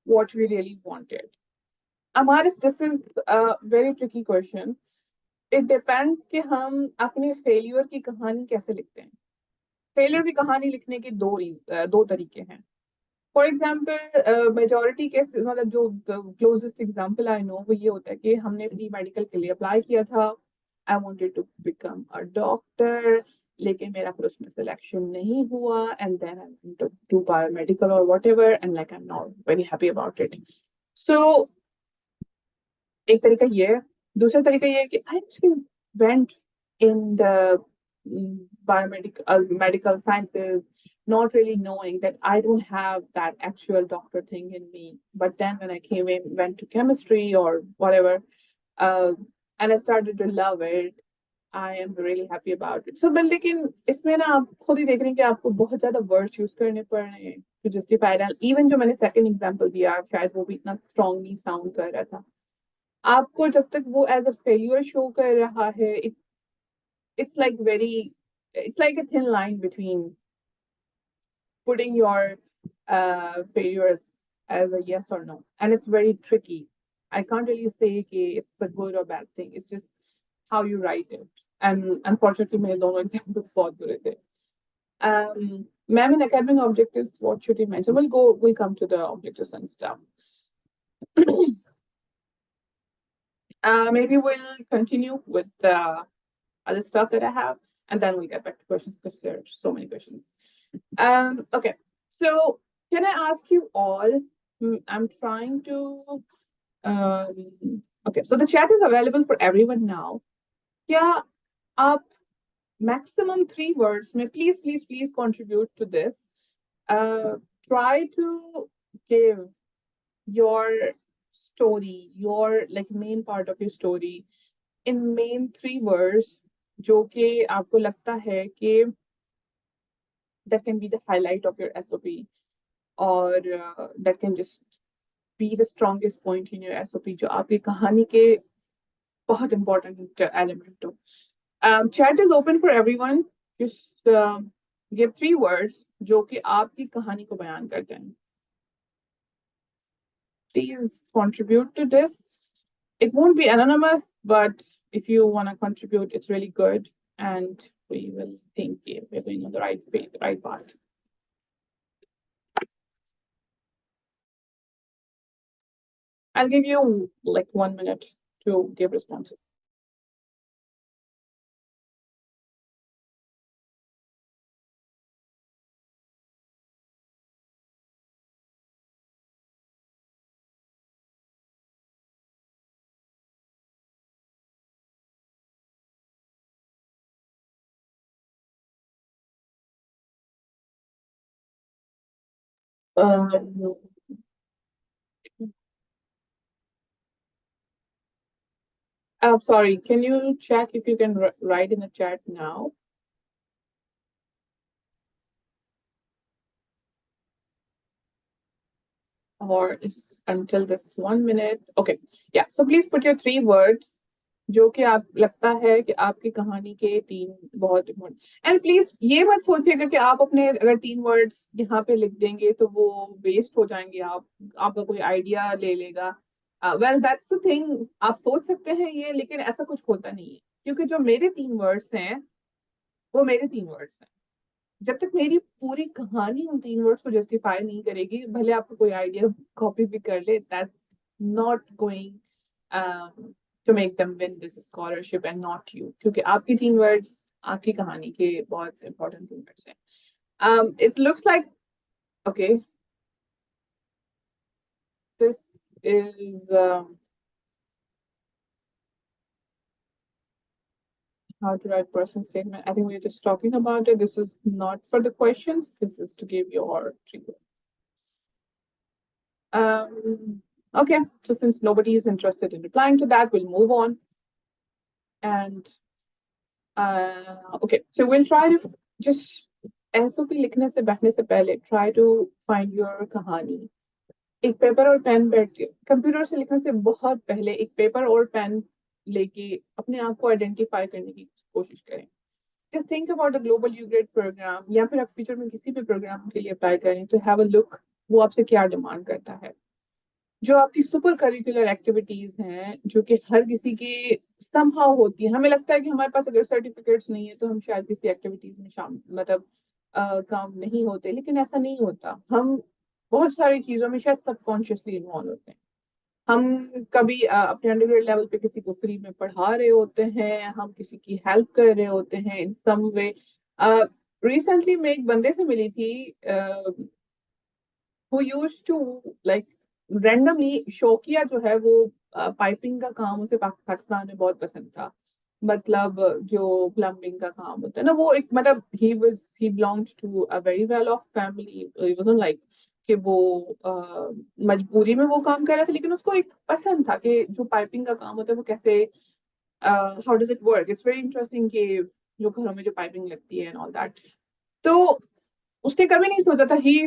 what we really wanted? Amaris, this is a very tricky question. It depends कि हम अपने failure की कहानी कैसे लिखते हैं। Failure की कहानी लिखने के दो तरीके हैं। फॉर एग्जाम्पल मेजोरिटी के मतलब जो क्लोजेस्ट एग्जाम्पल आई नो वो ये होता है कि हमने प्री मेडिकल के लिए अप्लाई किया था, I wanted to become a doctor, लेकिन मेरा फिर उसमें सिलेक्शन नहीं हुआ, and then I want to do biomedical और whatever, and like I am not very happy about it. So एक तरीका ये है। दूसरा तरीका ये है कि I actually went in the medical sciences, not really knowing that I don't have that actual doctor thing in me. But then when I went to chemistry or whatever, and I started to love it, I am really happy about it. So, but लेकिन इसमें ना आप खुद ही देख रहे हैं कि आपको बहुत ज़्यादा words use करने पड़ रहे हैं to justify that. Even जो मैंने second example दिया, शायद वो भी इतना strongly sound कर रहा था। आपको जब तक वो as a failure show कर रहा है, it's like it's like a thin line between putting your failures as a yes or no, and it's very tricky. I can't really say it's a good or bad thing. It's just how you write it. And unfortunately, मेरे दोनों examples बहुत बुरे थे. Ma'am, in academic objectives, what should you mention? We'll come to the objectives and stuff. Maybe we'll continue with the other stuff that I have, and then we'll get back to questions because there are so many questions. Okay, so can I ask you all? I'm trying to. Okay, so the chat is available for everyone now. क्या आप maximum 3 words may please contribute to this. Try to give your story, your like main part of your story in main 3 words जो कि आपको लगता है कि that can be the highlight of your SOP, or that can just be the strongest point in your SOP जो आपकी कहानी के बहुत important element हो. Chat is open for everyone. Just give 3 words जो कि आपकी कहानी को बयान करते हैं. Please contribute to this. It won't be anonymous, but if you want to contribute, it's really good, and we will think we're going on the right path. I'll give you like 1 minute to give responses. Sorry, can you check if you can write in the chat now? or it's until this 1 minute. Okay, yeah. So please put your 3 words जो कि आप लगता है कि आपकी कहानी के 3 बहुत इम्पोर्टेंट। एंड प्लीज ये मत सोचिएगा कि आप अपने अगर 3 वर्ड्स यहाँ पे लिख देंगे तो वो वेस्ट हो जाएंगे, आप आपका कोई आइडिया ले लेगा। वेल दैट्स द थिंग, आप सोच सकते हैं ये, लेकिन ऐसा कुछ होता नहीं है, क्योंकि जो मेरे 3 वर्ड्स हैं वो मेरे 3 वर्ड्स हैं। जब तक मेरी पूरी कहानी उन 3 वर्ड्स को जस्टिफाई नहीं करेगी, भले आपको कोई आइडिया कॉपी भी कर ले, that's not going to make them win this scholarship and not you, क्योंकि आपकी 3 वर्ड्स आपकी कहानी के बहुत इंपॉर्टेंट 3 वर्ड्स हैं। It looks like okay, this is how to write person statement. I think we're just talking about it. This is not for the questions. This is to give your trigger. Okay, so since nobody is interested in replying to that, we'll move on. And okay, so we'll try to just SOP लिखने से बैठने से पहले try to find your कहानी। एक paper और pen बैठ के, कंप्यूटर से लिखने से बहुत पहले एक पेपर और पेन लेके अपने आप को आइडेंटिफाई करने की कोशिश करें। Just think about the Global UGRAD program, या फिर आप फ्यूचर में किसी भी प्रोग्राम के लिए अप्लाई करें तो हैव अ लुक वो आपसे क्या डिमांड करता है। जो आपकी सुपर करिकुलर एक्टिविटीज हैं जो कि हर किसी के समहाउ होती है, हमें लगता है कि हमारे पास अगर सर्टिफिकेट्स नहीं है तो हम शायद किसी एक्टिविटीज में शामिल मतलब काम नहीं होते, लेकिन ऐसा नहीं होता। हम बहुत सारी चीजों में शायद सबकॉन्शियसली इन्वॉल्व होते हैं। हम कभी अपने अंडरग्रेड लेवल पे किसी को फ्री में पढ़ा रहे होते हैं, हम किसी की हेल्प कर रहे होते हैं इन सम वे। रिसेंटली मैं एक बंदे से मिली थी who used to like randomly, शौकिया जो है वो पाइपिंग का काम उसे पाकिस्तान में बहुत पसंद था। मतलब जो प्लम्बिंग का काम होता है ना, वो एक मतलब he belonged to a very well off family. It wasn't like कि वो मजबूरी में वो काम कर रहा था, लेकिन उसको एक पसंद था कि जो पाइपिंग का काम होता है वो कैसे how does it work, it's very interesting कि जो घरों में जो पाइपिंग लगती है एंड ऑल दैट। तो उसने कभी नहीं सोचा था ही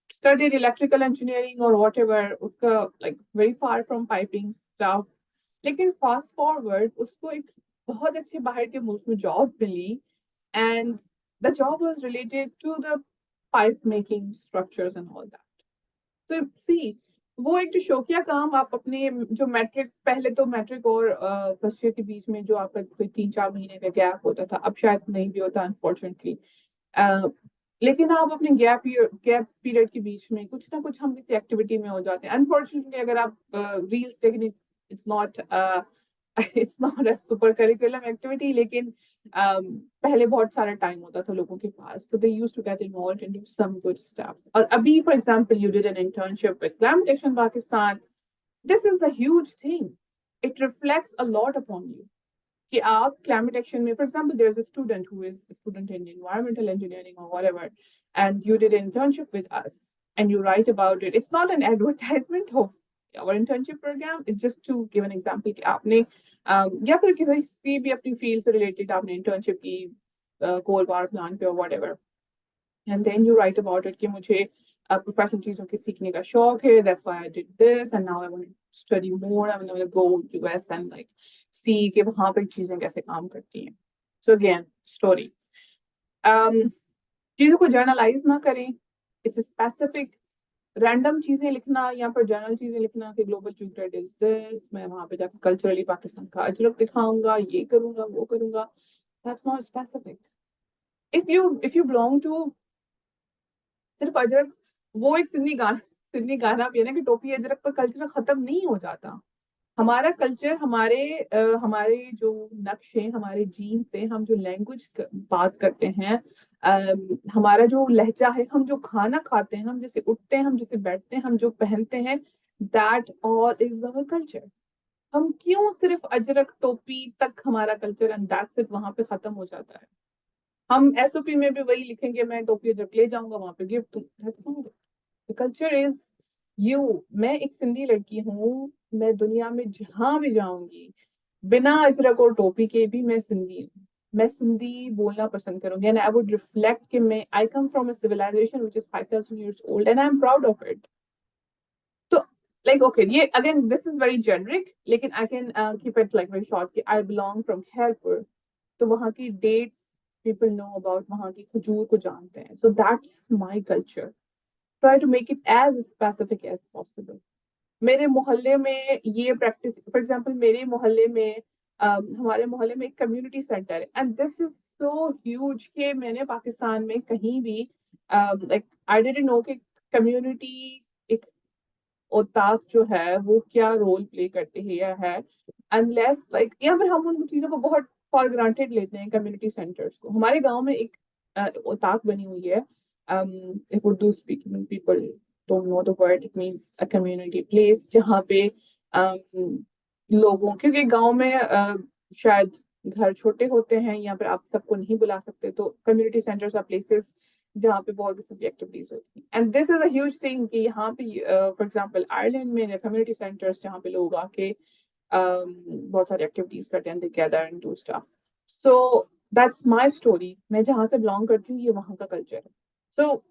studied electrical engineering or whatever, उसका like very far from piping stuff, लेकिन fast forward उसको एक बहुत अच्छे बाहर के मुल्क में जॉब मिली and the job was related to the pipe making structures and all that. तो see, वो एक जो शौकिया काम आप अपने जो मैट्रिक, पहले तो मैट्रिक और फर्स्ट ईयर के बीच में जो आपका कोई 3-4 महीने का गैप होता था, अब शायद नहीं भी होता अनफॉर्चुनेटली। लेकिन आप अपने गैप पीरियड के बीच में कुछ ना कुछ हम किसी एक्टिविटी में हो जाते हैं। अनफॉर्चुनेटली अगर आप रील्स देखने, it's not a super curriculum activity, लेकिन पहले बहुत सारा टाइम होता था लोगों के पास, तो they used to get involved in some good stuff. और अभी for example you did an internship with climate action Pakistan, this is the huge thing, it reflects a lot upon you कि आप क्लाइमेट एक्शन में, for example there is a student who is student in environmental engineering और whatever, and you did internship with us and you write about it. It's not an advertisement of our internship program, it's just to give an example कि आपने या फिर किसी भी अपनी field से related आपने इंटर्नशिप की कोल पावर प्लांट पे और whatever, and then you write about it कि मुझे प्रोफेशनल चीजों के सीखने का शौक है, that's why I did this and now I want to study more, I want to go US and like see कि वहां पे चीजें कैसे काम करती हैं। सो अगेन स्टोरी, चीजों को जर्नलाइज ना करें, इट्स स्पेसिफिक। रैंडम चीजें लिखना या फिर जर्नल चीजें लिखना कि ग्लोबल यूग्रेड इज दिस, मैं वहां पे जाकर कल्चरली पाकिस्तान का अजरक दिखाऊंगा, ये करूंगा वो करूंगा, that's not specific. If you belong to सिर्फ अजरक, वो एक सिंधी गाना भी है ना कि टोपी अजरक पर कल्चर खत्म नहीं हो जाता। हमारा कल्चर, हमारे जो नक्शे, हमारे जीन से हम जो लैंग्वेज बात करते हैं, हमारा जो लहजा है, हम जो खाना खाते हैं, हम जैसे उठते हैं, हम जैसे बैठते हैं, हम जो पहनते हैं, that all is our culture. हम क्यों सिर्फ अजरक टोपी तक हमारा कल्चर एंड दैट्स इट वहां पे खत्म हो जाता है। हम एसओपी में भी वही लिखेंगे, मैं टोपी अजरक ले जाऊंगा वहां पे गिफ्ट, कल्चर इज यू। मैं एक सिंधी लड़की हूँ, मैं दुनिया में जहां भी जाऊंगी बिना अजरक और टोपी के भी मैं सिंधी हूँ, मैं सिंधी बोलना पसंद करूंगी एंड आई वुड रिफ्लेक्ट कि मैं I come from a civilisation which is 5000 years old and I am proud of it. तो like okay, ये again this is very generic, लेकिन I can keep it like very short कि I belong from Khairpur, तो वहाँ की dates people know about, वहाँ की खजूर को जानते हैं, so that's my culture. Try to make it as specific as possible. मेरे मोहल्ले में ये प्रैक्टिस, फॉर एग्जांपल मेरे मोहल्ले में हमारे मोहल्ले में एक कम्युनिटी सेंटर है, and this is so huge कि मैंने पाकिस्तान में कहीं भी लाइक आई डिडंट नो कि कम्युनिटी एक ओताक जो है वो क्या रोल प्ले करते हैं या है, अनलेस लाइक यहाँ पर हम उन चीज़ों को बहुत फॉर ग्रांटेड लेते हैं। कम्युनिटी सेंटर्स को हमारे गांव में एक ओताक बनी हुई है, if Urdu speaking people don't know the word, it means a community place जहाँ पे लोगों, क्योंकि गांव में शायद घर छोटे होते हैं, यहाँ पर आप सबको नहीं बुला सकते, तो कम्युनिटी सेंटर्स आर प्लेसेस जहाँ पे बहुत किस्म की एक्टिविटीज होती हैं। And this is a huge thing कि यहाँ पे फॉर एग्जांपल आयरलैंड में कम्युनिटी सेंटर्स जहाँ पे लोग आके बहुत सारी एक्टिविटीज करते हैं, they gather and do stuff. So that's my story, मैं जहाँ से बिलोंग करती हूँ ये वहाँ का कल्चर है। So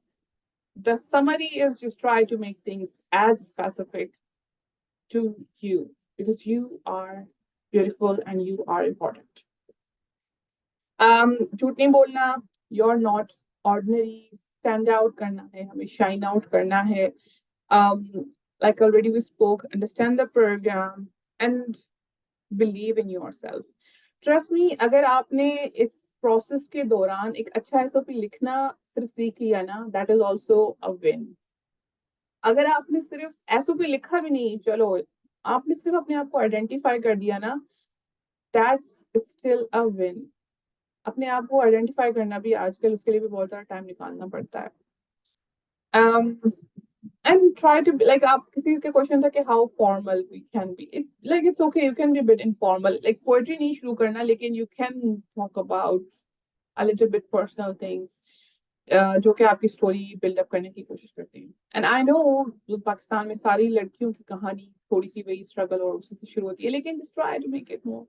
the summary is just try to make things as specific to you because you are beautiful and you are important. झूठ नहीं बोलना, you are not ordinary, stand out करना है, हमें शाइन आउट करना है। Like already we spoke, understand the program and believe in yourself. Trust me, अगर आपने इस प्रोसेस के दौरान एक अच्छा एसओपी लिखना सिर्फ सीख लिया ना, that is also a win. अगर आपने सिर्फ एसओपी लिखा भी नहीं, चलो आपने सिर्फ अपने आप को आइडेंटिफाई कर दिया ना, that's still a win. अपने आप को आइडेंटिफाई करना भी आजकल उसके लिए भी बहुत सारा टाइम निकालना पड़ता है। And try to be like आप किसी के क्वेश्चन था कि how formal we can be, it like it's okay, you can be a bit informal, like poetry नहीं शुरू करना, लेकिन you can talk about a little bit personal things जो कि आपकी स्टोरी बिल्डअप करने की कोशिश करते हैं। एंड आई नो पाकिस्तान में सारी लड़कियों की कहानी थोड़ी सी वही स्ट्रगल और उसी से शुरू होती है, लेकिन just try to make it more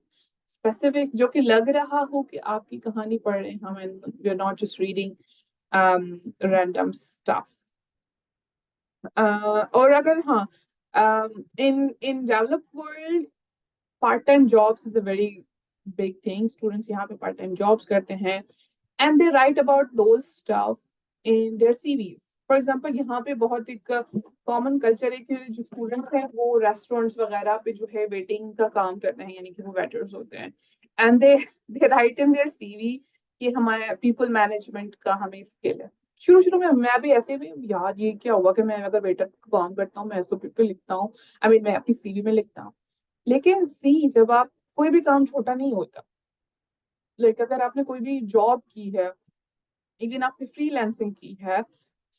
specific, जो कि लग रहा हो कि आपकी कहानी पढ़ रहे हैं हम, and we're not just reading random stuff. और अगर हाँ, in developed world part time jobs is a very big thing. Students यहाँ पे part time jobs करते हैं and they write about those stuff in their CVs. For example, यहाँ पे बहुत एक common culture है कि जो students हैं वो restaurants वगैरह पे जो है waiting का काम करते हैं, यानी कि वो waiters होते हैं, and they write in their CV कि हमारे people management का हमें skill है। शुरू शुरू में मैं भी ऐसे भी, यार ये क्या हुआ कि मैं अगर वेटर का काम करता हूँ, मैं एसओपी पे लिखता हूँ, आई मीन मैं अपनी सीवी में लिखता हूँ, लेकिन सी जब आप कोई भी काम छोटा नहीं होता, लाइक अगर आपने कोई भी जॉब की है, इवन आपने फ्रीलांसिंग की है,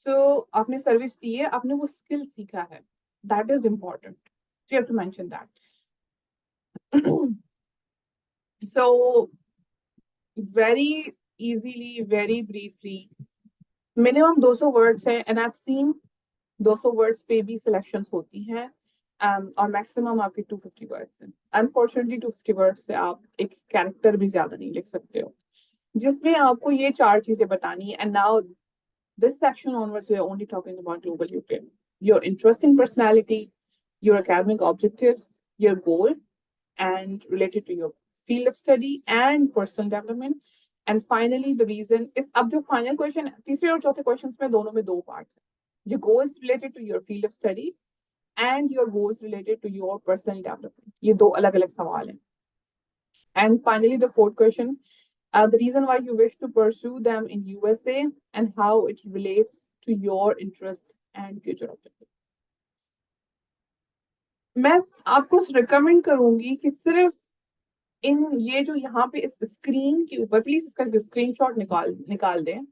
सो आपने सर्विस दी है, आपने वो स्किल सीखा है, that is important, you have to mention that. So very easily, very briefly, minimum 200 words है, and I have seen 200 words पे भी सिलेक्शंस होती हैं, और मैक्सिमम आपके 250 वर्ड्स हैं। अनफॉर्चुनेटली 250 वर्ड्स से आप एक कैरेक्टर भी ज्यादा नहीं लिख सकते हो, जिसमें आपको ये 4 चीजें बतानी है। And now this section onwards we are only talking about global UGRAD, your interesting personality, your academic objectives, your goal and related to your field of study and personal development, and finally the reason is, अब जो final question, तीसरे और चौथे questions में दोनों में 2 parts हैं, your goals related to your field of study and your goals related to your personal development, ये 2 अलग-अलग सवाल हैं। And finally the 4th question, the reason why you wish to pursue them in USA and how it relates to your interest and future objectives. मैं आपको recommend करूंगी कि सिर्फ इन ये जो यहाँ पे इस स्क्रीन के ऊपर, प्लीज इसका स्क्रीनशॉट निकाल दें,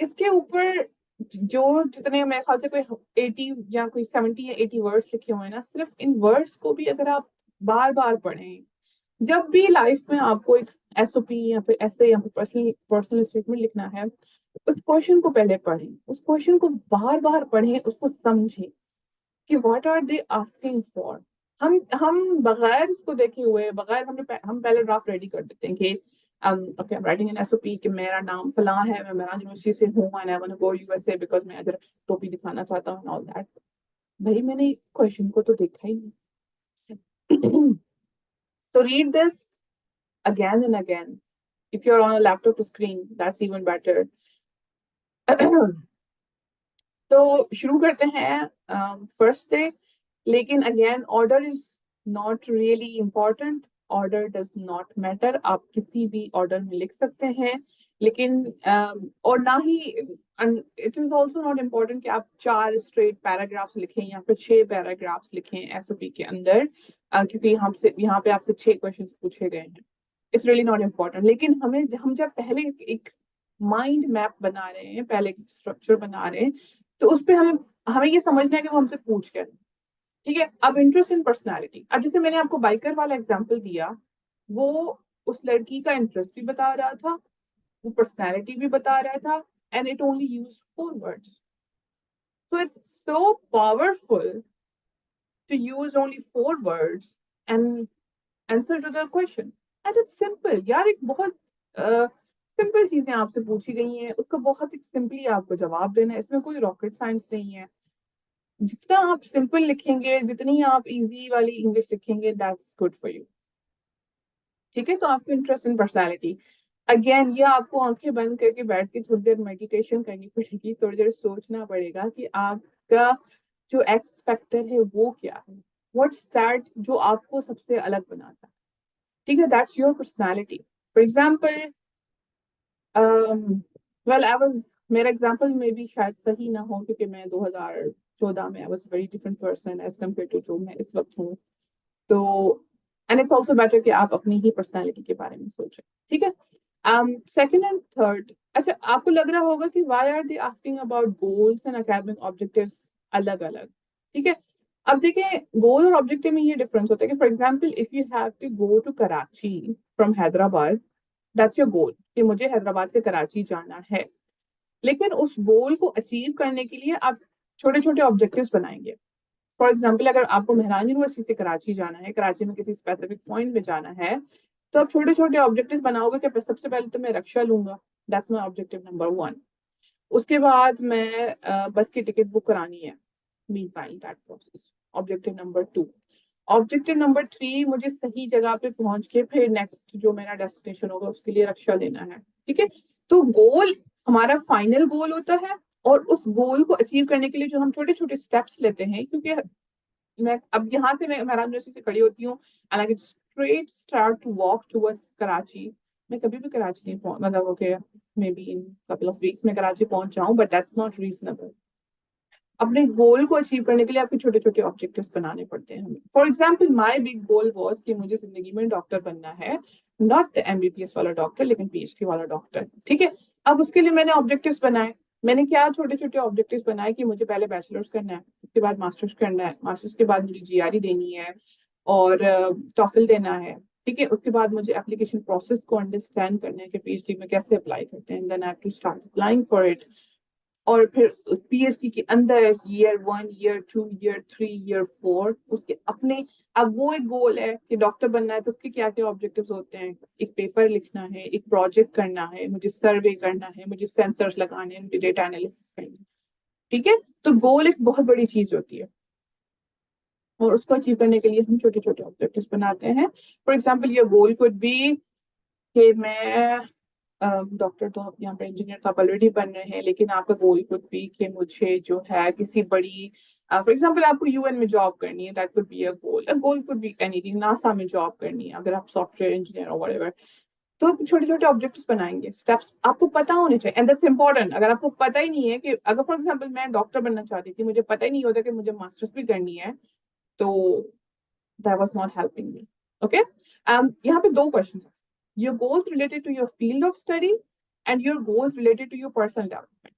इसके ऊपर जो जितने मेरे ख्याल से कोई 80 या कोई 70 या 80 वर्ड्स लिखे हुए हैं ना, सिर्फ इन वर्ड्स को भी अगर आप बार बार पढ़ें, जब भी लाइफ में आपको एक एसओपी या फिर ऐसे या फिर पर्सनल स्टेटमेंट लिखना है, उस क्वेश्चन को पहले पढ़ें, उस क्वेश्चन को बार बार पढ़ें, उसको समझें कि what are they asking for. हम बगैर इसको देखे हुए, बगैर हम पहले ड्राफ्ट रेडी कर देते हैं कि okay I am writing an SOP कि मेरा नाम फलां है, मैं मेरा यूनिवर्सिटी से हूँ and I want to go USA because मैं इधर टोपी दिखाना चाहता हूँ एंड ऑल दैट। भाई मैंने क्वेश्चन को तो देखा ही नहीं। So read this again and again. If you're on a laptop screen, that's even better. तो शुरू करते हैं फर्स्ट से, लेकिन again order is not really important, order does not matter, आप किसी भी ऑर्डर में लिख सकते हैं, लेकिन और ना ही it is also not important कि आप 4 स्ट्रेट पैराग्राफ्स लिखें या फिर 6 पैराग्राफ्स लिखें एसओपी के अंदर, क्योंकि यहाँ पे आपसे 6 क्वेश्चन पूछे गए हैं। इट्स रियली नॉट इम्पोर्टेंट, लेकिन हम जब पहले एक माइंड मैप बना रहे हैं, पहले स्ट्रक्चर बना रहे हैं, तो उस पर हमें हमें ये समझना है कि वो हमसे पूछ क्या है। ठीक है, अब इंटरेस्ट इन पर्सनैलिटी, अब जैसे मैंने आपको बाइकर वाला एग्जाम्पल दिया, वो उस लड़की का इंटरेस्ट भी बता रहा था, वो पर्सनैलिटी भी बता रहा था, and it only used 4 words. So it's so powerful to use only 4 words and answer to the question. And it's simple. यार एक बहुत सिंपल चीजें आपसे पूछी गई हैं, उसका बहुत एक सिंपली आपको जवाब देना है, इसमें कोई रॉकेट साइंस नहीं है। जितना आप सिंपल लिखेंगे, जितनी आप इजी वाली इंग्लिश लिखेंगे, दैट्स गुड फॉर यू। ठीक है, तो आपको इंटरेस्ट इन पर्सनैलिटी, अगेन ये आपको आंखें बंद करके बैठ के थोड़ी देर मेडिटेशन करनी पड़ेगी, थोड़ी देर सोचना पड़ेगा कि आपका जो एक्स फैक्टर है वो क्या है, व्हाट्स दैट जो आपको सबसे अलग बनाता है। ठीक है, that's your personality. For example, well I was, मेरा एग्जाम्पल में भी शायद सही ना हो, क्योंकि मैं 2014 में I was very different person as compare to जो मैं इस वक्त हूँ। तो एंड इट्स ऑल्सो बेटर कि आप अपनी ही पर्सनैलिटी के बारे में सोचें। ठीक है, सेकंड एंड थर्ड, अच्छा आपको लग रहा होगा कि why are they asking about goals and academic objectives अलग अलग। ठीक है, अब देखिए गोल और ऑब्जेक्टिव में ये डिफरेंस होता है कि for example if you have to go to Karachi from Hyderabad, that's your goal कि मुझे हैदराबाद से कराची जाना है, लेकिन उस गोल को अचीव करने के लिए आप छोटे छोटे ऑब्जेक्टिव्स बनाएंगे। फॉर एग्जाम्पल अगर आपको मेहरान यूनिवर्सिटी से कराची जाना है, कराची में किसी स्पेसिफिक पॉइंट में जाना है, तो आप छोटे छोटे ऑब्जेक्टिव बनाओगे कि सबसे पहले तो मैं रक्षा लूंगा, दैट्स माय ऑब्जेक्टिव नंबर 1। उसके बाद मैं बस की टिकट बुक करानी है, meanwhile that process, objective number 2। Objective number 3, मुझे सही जगह पे पहुंच के फिर नेक्स्ट जो मेरा डेस्टिनेशन होगा उसके लिए रक्षा लेना है। ठीक है, तो गोल हमारा फाइनल गोल होता है, और उस गोल को अचीव करने के लिए जो हम छोटे छोटे स्टेप्स लेते हैं, क्योंकि मैं अब यहाँ से मैं मेहरान यूनिवर्सिटी से खड़ी होती हूँ and I straight start to walk towards Karachi, मैं कभी भी कराची नहीं पहुंच, मतलब okay maybe in couple of weeks में कराची पहुंच जाऊं, बट दैट्स नॉट रीजनेबल। अपने गोल को अचीव करने के लिए आपको छोटे छोटे ऑब्जेक्टिव्स बनाने पड़ते हैं हमें। For example my big goal was कि मुझे जिंदगी में डॉक्टर बनना है, नॉट एमबीबीएस वाला डॉक्टर, लेकिन पीएचडी वाला डॉक्टर। ठीक है, अब उसके लिए मैंने ऑब्जेक्टिव्स बनाए, मैंने क्या छोटे छोटे ऑब्जेक्टिव्स बनाए कि मुझे पहले बैचलर्स करना है, उसके बाद मास्टर्स करना है, मास्टर्स के बाद मुझे जीआरई देनी है और टॉफल देना है। ठीक है, उसके बाद मुझे एप्लीकेशन प्रोसेस को अंडरस्टैंड करना है कि पीएचडी में कैसे अप्लाई करते हैं, then I have to start applying for it. और फिर पीएचडी के अंदर ईयर 1, ईयर 2, ईयर 3, ईयर 4 उसके अपने, अब वो एक गोल है कि डॉक्टर बनना है तो उसके क्या क्या ऑब्जेक्टिव्स होते हैं, एक पेपर लिखना है, एक प्रोजेक्ट करना है, मुझे सर्वे करना है, मुझे सेंसर्स लगाने हैं, मुझे डेटा एनालिसिस करना है। ठीक है, तो गोल एक बहुत बड़ी चीज होती है, और उसको अचीव करने के लिए हम छोटे छोटे ऑब्जेक्टिव्स बनाते हैं। For example your goal could be कि मैं डॉक्टर, तो आप यहाँ पर इंजीनियर तो आप ऑलरेडी बन रहे हैं, लेकिन आपका गोल कुड बी कि मुझे जो है किसी बड़ी, फॉर एग्जांपल आपको यूएन में जॉब करनी है, that could be a goal. A goal could be anything, NASA में जॉब करनी है अगर आप सॉफ्टवेयर इंजीनियर और व्हाटएवर। तो आप छोटे छोटे ऑब्जेक्टिव्स बनाएंगे, स्टेप्स आपको पता होने चाहिए, एंड दैट्स इंपॉर्टेंट। अगर आपको पता ही नहीं है कि अगर फॉर एग्जाम्पल मैं डॉक्टर बनना चाहती थी, मुझे पता ही नहीं होता कि मुझे मास्टर्स भी करनी है, तो that was not helping me. Okay, यहाँ पे 2 क्वेश्चन है, your goals related to your field of study and your goals related to your personal development.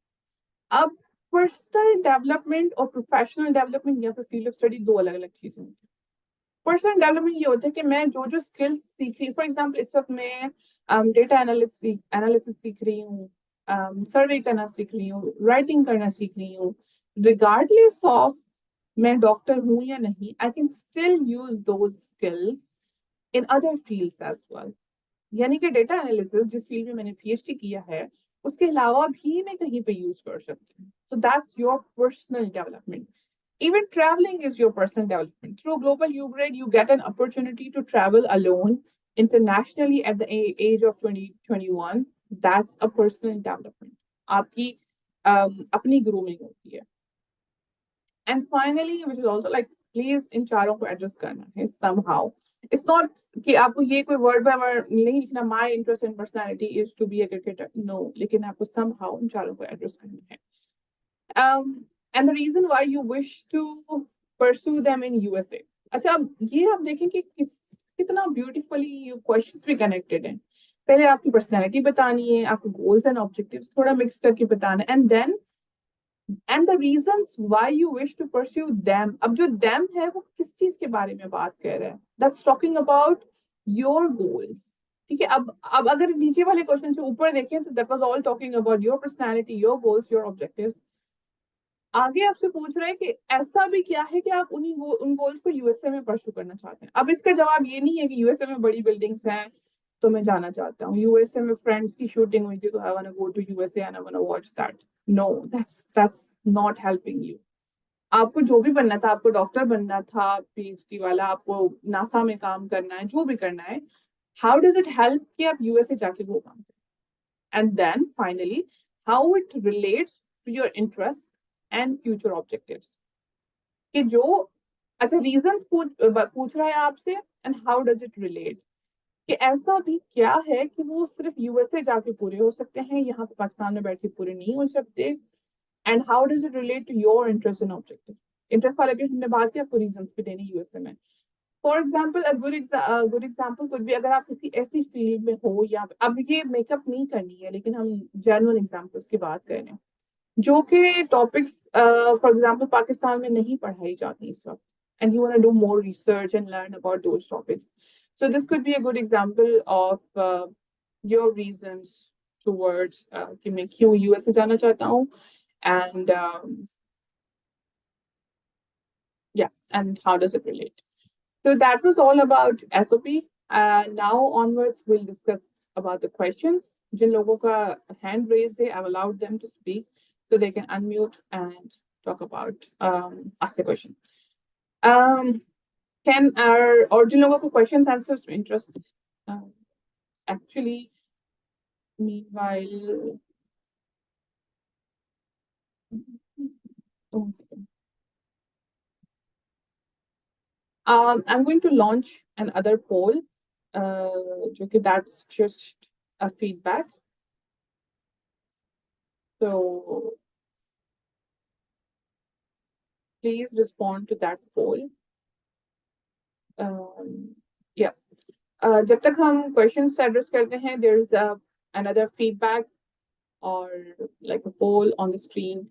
अब पर्सनल डेवलपमेंट और प्रोफेशनल डेवलपमेंट या फिर फील्ड ऑफ स्टडी 2 अलग अलग चीजें होती है। पर्सनल डेवलपमेंट ये होता है कि मैं जो जो स्किल्स सीख रही हूँ, फॉर एग्जाम्पल इस वक्त मैं डेटा एनालिसिस सीख रही हूँ, सर्वे करना सीख रही हूँ, राइटिंग करना सीख रही हूँ, रिगार्डलेस ऑफ मैं डॉक्टर हूँ या नहीं, I can still use those skills in other fields as well. यानी कि डेटा एनालिसिस जिस फील्ड में मैंने पीएचडी किया है, उसके अलावा भी मैं कहीं पे यूज कर सकती हूँ। So that's your personal development. Even traveling is your personal development. Through Global UGRAD, you get an opportunity to travel alone internationally at the age of 2021. That's a personal development. आपकी अपनी grooming होती है. And finally, which is also like, please इन चारों को adjust करना है somehow. It's not कि आपको ये कोई word by word नहीं लिखना. My interest and personality is to be a cricketer. No, लेकिन आपको somehow इन चारों को adjust करना है. And the reason why you wish to pursue them in USA. अच्छा अब ये आप देखें कि कितना ब्यूटीफुली ये क्वेश्चंस भी कनेक्टेड हैं. पहले आपकी पर्सनैलिटी बतानी है, आपको गोल्स एंड ऑब्जेक्टिव्स थोड़ा मिक्स करके बताना है, and the reasons why you wish to pursue them. अब जो देम है वो किस चीज के बारे में बात कर रहा है? That's talking about your goals. ठीक है, अब अगर नीचे वाले क्वेश्चन से ऊपर देखें तो that was all talking about your personality, your goals, your objectives. आगे आपसे पूछ रहे हैं कि ऐसा भी क्या है कि आप उन गोल्स को यूएसए में परस्यू करना चाहते हैं. अब इसका जवाब ये नहीं है कि यूएसए में बड़ी बिल्डिंग्स हैं तो मैं जाना चाहता हूँ, यूएसए में फ्रेंड्स की शूटिंग हुई थी तो I want to go to USA and I want to watch that. No, that's not helping you. आपको जो भी बनना था, आपको डॉक्टर बनना था, पीएचडी वाला, आपको नासा में काम करना है, जो भी करना है, हाउ डज इट हेल्प कि आप यूएसए जाके वो काम करें? And then finally, how it relates to your interests and future objectives. कि जो अच्छा रीजंस पूछ रहा है आपसे, and how does it relate, कि ऐसा भी क्या है कि वो सिर्फ यूएसए जाके पूरे हो सकते हैं, यहाँ पे पाकिस्तान में बैठ के पूरे नहीं हो सकते. And how does it relate to your interest and objective. Interest वाले भी हमने बात की, आपको रीजंस भी देने यूएसए में. फॉर एग्जाम्पल, गुड एग्जाम्पल कुछ भी, अगर आप किसी ऐसी फील्ड में हो, या अब ये मेकअप नहीं करनी है लेकिन हम जेन्युइन एग्जाम्पल्स की बात कर रहे हैं, जो कि टॉपिक्स फॉर एग्जाम्पल पाकिस्तान में नहीं पढ़ाई जाती इस वक्त, and you want to do more research and learn about those topics. So this could be a good example of your reasons towards कि मैं क्यों यूएसए जाना चाहता हूँ, and and how does it relate. So that was all about SOP. Now onwards, we'll discuss about the questions. जिन लोगों का hand raised है, I've allowed them to speak so they can unmute and talk about ask the question. Can our or जिन लोगों को questions answers interest actually, meanwhile, one second. I'm going to launch another poll. That's just a feedback. So please respond to that poll. Yeah. जब तक हम questions address करते हैं, there is another feedback or like a poll on the screen.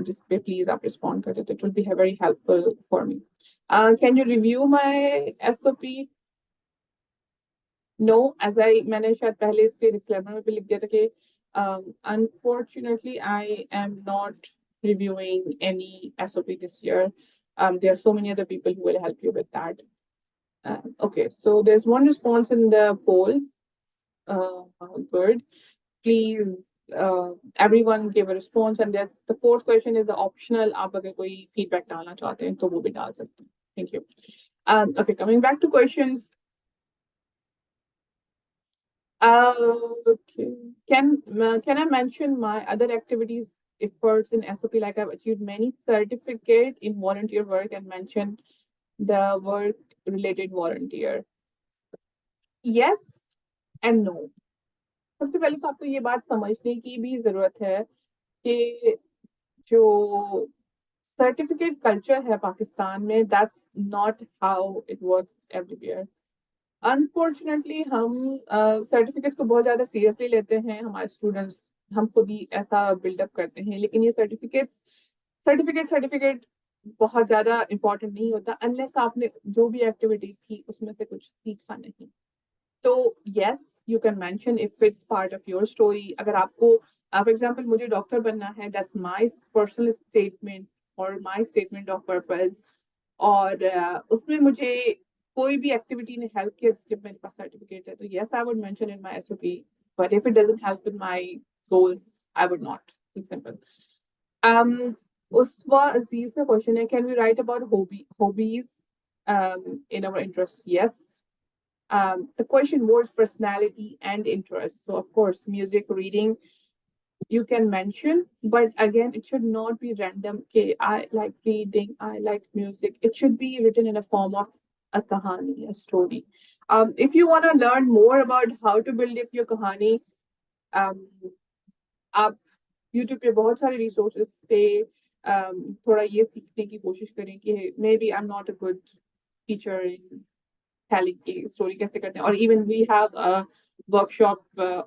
Just please आप respond कर देते. It will be very helpful for me. Can you review my SOP? No, as मैंने शायद पहले इसके disclaimer में भी लिख दिया था कि unfortunately I am not reviewing any SOP this year. There are so many other people who will help you with that. Okay, so there's one response in the poll. Good. Please, everyone give a response, and there's the fourth question is the optional. आप अगर कोई feedback डालना चाहते हैं तो वो भी डाल सकते हैं. Thank you. Okay, coming back to questions. Okay. Can I mention my other activities efforts in SOP? Like I've achieved many certificates in volunteer work and mentioned the work related volunteer. Yes and no. सबसे पहले तो आपको ये बात समझने की भी जरूरत है कि जो सर्टिफिकेट कल्चर है पाकिस्तान में, that's not how it works everywhere. Unfortunately हम सर्टिफिकेट्स को बहुत ज़्यादा सीरियसली लेते हैं, हमारे स्टूडेंट्स, हम खुद ही ऐसा बिल्डअप करते हैं, लेकिन ये सर्टिफिकेट बहुत ज़्यादा इम्पोर्टेंट नहीं होता अनलेस आपने जो भी एक्टिविटी थी उसमें से कुछ सीखा नहीं. तो yes, you can mention if it's part of your story. अगर आपको फॉर एग्जांपल मुझे डॉक्टर बनना है, दैट्स माय पर्सनल स्टेटमेंट और माय स्टेटमेंट ऑफ पर्पस, और उसमें मुझे कोई भी एक्टिविटी ने हेल्प किया जिसके मेरे पास सर्टिफिकेट है, तो yes I would mention in my SOP. But if it doesn't help in my goals, I would not. It's simple. Uswa Aziz का question है, can we write about hobbies in our interests? Yes. The question was personality and interest. So of course, music, reading, you can mention, but again, it should not be random. Okay, I like reading, I like music. It should be written in a form of a kahani, a story. If you want to learn more about how to build up your kahani, um, आप YouTube पे बहुत सारे resources से थोड़ा ये सीखने की कोशिश करें कि maybe I am not a good teacher in telling की स्टोरी कैसे करते हैं और even we have a workshop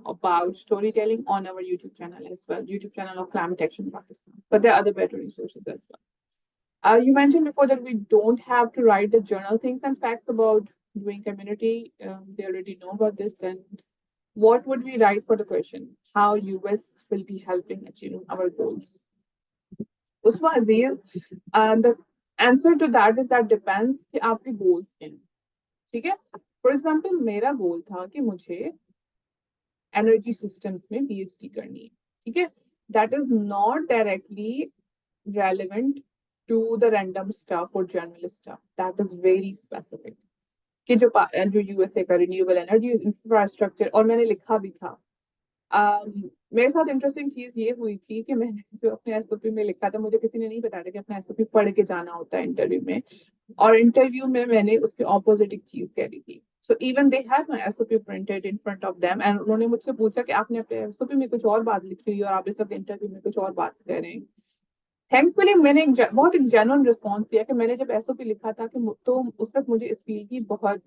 about storytelling on our YouTube channel as well, YouTube channel of Climate Action Pakistan. But there are other better resources as well. You mentioned before that we don't have to write the journal things and facts about doing community. They already know about this. Then what would we write for the question? How US will be helping achieving our goals? Usma Aziz, the answer to that is that depends कि आपके goals क्या हैं, ठीक है? For example, मेरा goal था कि मुझे energy systems में PhD करनी है, ठीक है? That is not directly relevant to the random stuff or general stuff. That is very specific. कि जो यूएसए का रिन्यूएबल एनर्जी इंफ्रास्ट्रक्चर और मैंने लिखा भी था. मेरे साथ इंटरेस्टिंग चीज ये हुई थी कि मैंने जो अपने एसओपी में लिखा था, मुझे किसी ने नहीं बताया था कि अपना एसओपी पढ़ के जाना होता है इंटरव्यू में, और इंटरव्यू में मैंने उसके ऑपोजिट एक चीज कह दी थी. So even they had my SOP printed in front of them and उन्होंने मुझसे पूछा कि आपने अपने एसओपी में कुछ और बात लिखी हुई है और आप इस वक्त इंटरव्यू में कुछ और बात कह रहे हैं. थैंकफुली मैंने बहुत एक जेन्युइन रिस्पॉन्स दिया कि मैंने जब एसओपी लिखा था कि तो उस वक्त मुझे इस फील्ड की बहुत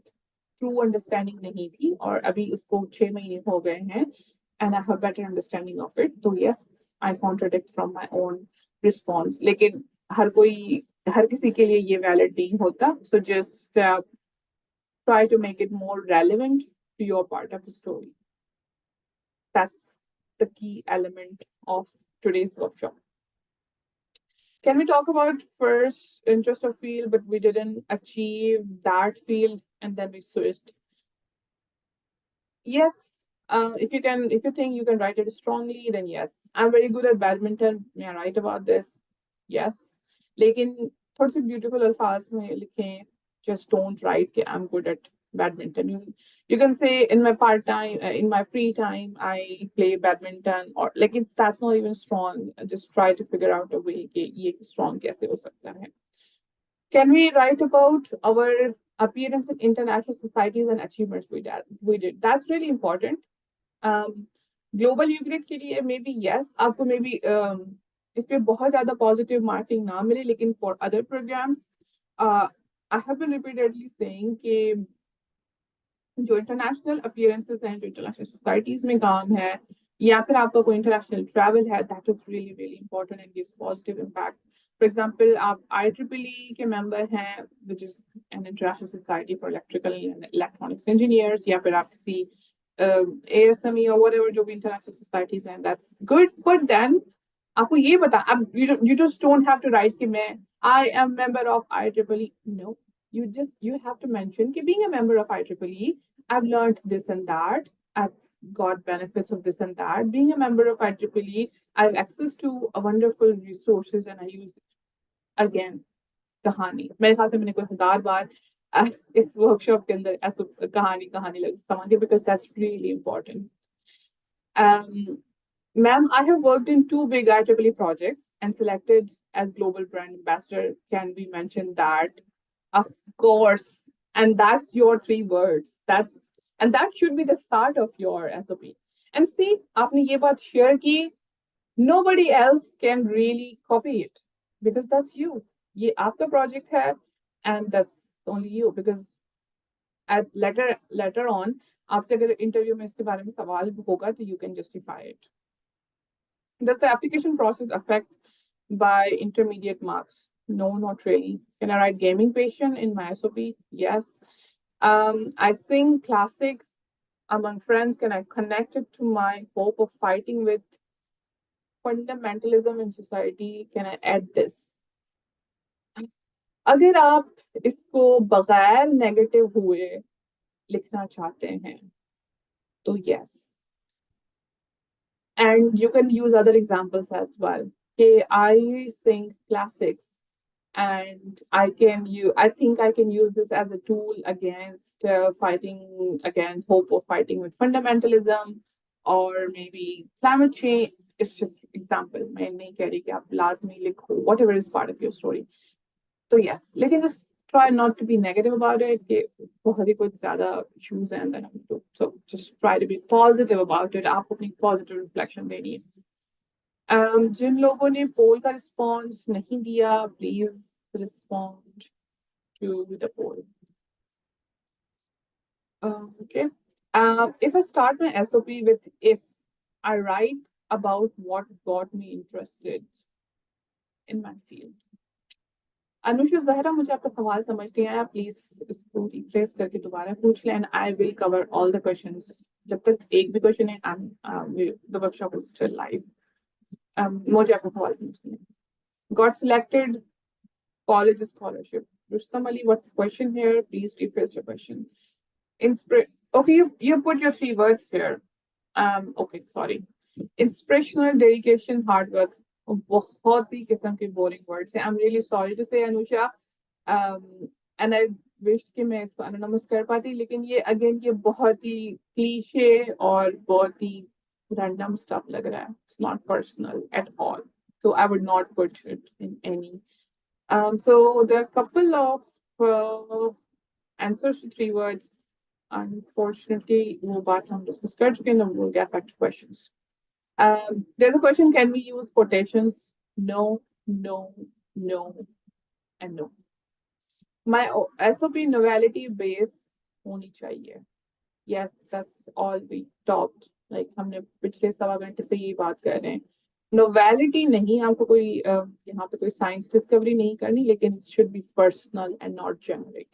ट्रू अंडरस्टैंडिंग नहीं थी और अभी उसको 6 महीने हो गए हैं and I have better understanding of it. So yes, I contradict from my own response. लेकिन हर किसी के लिए ये valid नहीं होता. So just try to make it more relevant to your part of the story. That's the key element of today's workshop. Can we talk about first interest or field, but we didn't achieve that field and then we switched? Yes. If you think you can write it strongly, then yes. I'm very good at badminton. May I write about this? Yes. लेकिन थोड़े से beautiful अल्फाज में लिखें. Just don't write कि I'm good at badminton. You can say in my part time, in my free time, I play badminton, or like that's not even strong. Just try to figure out a way कि ये strong कैसे हो सकता है. Can we write about our appearance in international societies and achievements we did? That's really important. Global UGRAD के लिए maybe yes, आपको maybe इस पे बहुत ज़्यादा positive marking ना मिले, लेकिन for other programs, I have been repeatedly saying कि जो international appearances हैं, जो international societies में काम है, या फिर आपका कोई international travel है, that is really really important and gives positive impact. For example, आप IEEE के member हैं, which is an international society for electrical and electronics engineers, या फिर आप किसी ASME or whatever जो भी international societies हैं, that's good. But then आपको ये बता, अब you just don't have to write कि मैं I am member of IEEE. No, you have to mention कि being a member of IEEE, I've learned this and that. I've got benefits of this and that. Being a member of IEEE, I have access to a wonderful resources and I use again कहानी. मेरे ख्याल से मैंने कोई 1000 बार इस workshop के अंदर ऐसा कहानी लग समझी, because that's really important. Ma'am, I have worked in 2 big IEEE projects and selected as global brand ambassador. Can we mention that? Of course. And that's your 3 words. And that should be the start of your SOP. And see, आपने ये बात share की, nobody else can really copy it because that's you. ये आपका project है and that's only you, because at later on, आपसे अगर interview में इसके बारे में सवाल होगा तो you can justify it. Does the application process affect by intermediate marks? No, not really. Can I write gaming patient in my SOP? Yes. I sing classics among friends. Can I connect it to my hope of fighting with fundamentalism in society? Can I add this? अगर आप इसको बगैर negative हुए लिखना चाहते हैं तो yes. And you can use other examples as well. कि I sing classics and I think I can use this as a tool against fighting against hope of fighting with fundamentalism or maybe climate change. It's just example. मैं नहीं कह रही कि आप लाजमी लिखो whatever is part of your story. So yes, लेकिन just try not to be negative about it कि बहुत ही कुछ ज़्यादा issues हैं then हम तो so just try to be positive about it. आपको अपनी positive reflection देनी है. जिन लोगों ने पोल का रिस्पॉन्स नहीं दिया please respond to the poll. Okay. If I start my SOP with if I write about what got me interested in my field. Anusha Zahra मुझे आपका सवाल समझ नहीं आया प्लीज इसको रिफ्रेश करके दोबारा पूछ लें and I will cover all the questions जब तक एक भी क्वेश्चन है the workshop is still live. मुझे आपका सवाल समझ नहीं आया. Got selected college scholarship. Rustam Ali, what's the question here? Please rephrase your question. Okay, you put your 3 words here. Okay, sorry. Inspirational, dedication, hard work. बहुत ही किस्म के boring words हैं. I'm really sorry to say, Anusha. And I wish कि मैं इसको anonymous कर पाती, लेकिन ये again ये बहुत ही cliche और बहुत ही random stuff लग रहा है. It's not personal at all. So I would not put it in any. So there are a couple of answers to 3 words. Unfortunately, वो बात हम discuss कर चुके हैं. We'll get back to questions. There's a question: can we use quotations? No, no, no, and no. My SOP novelty base होनी चाहिए. Yes, that's all we talked. Like हमने पिछले 1.25 घंटे से ये बात कर रहे हैं. नोवेलिटी नहीं, आपको कोई यहाँ पे कोई साइंस डिस्कवरी नहीं करनी, लेकिन it should be personal and not generic.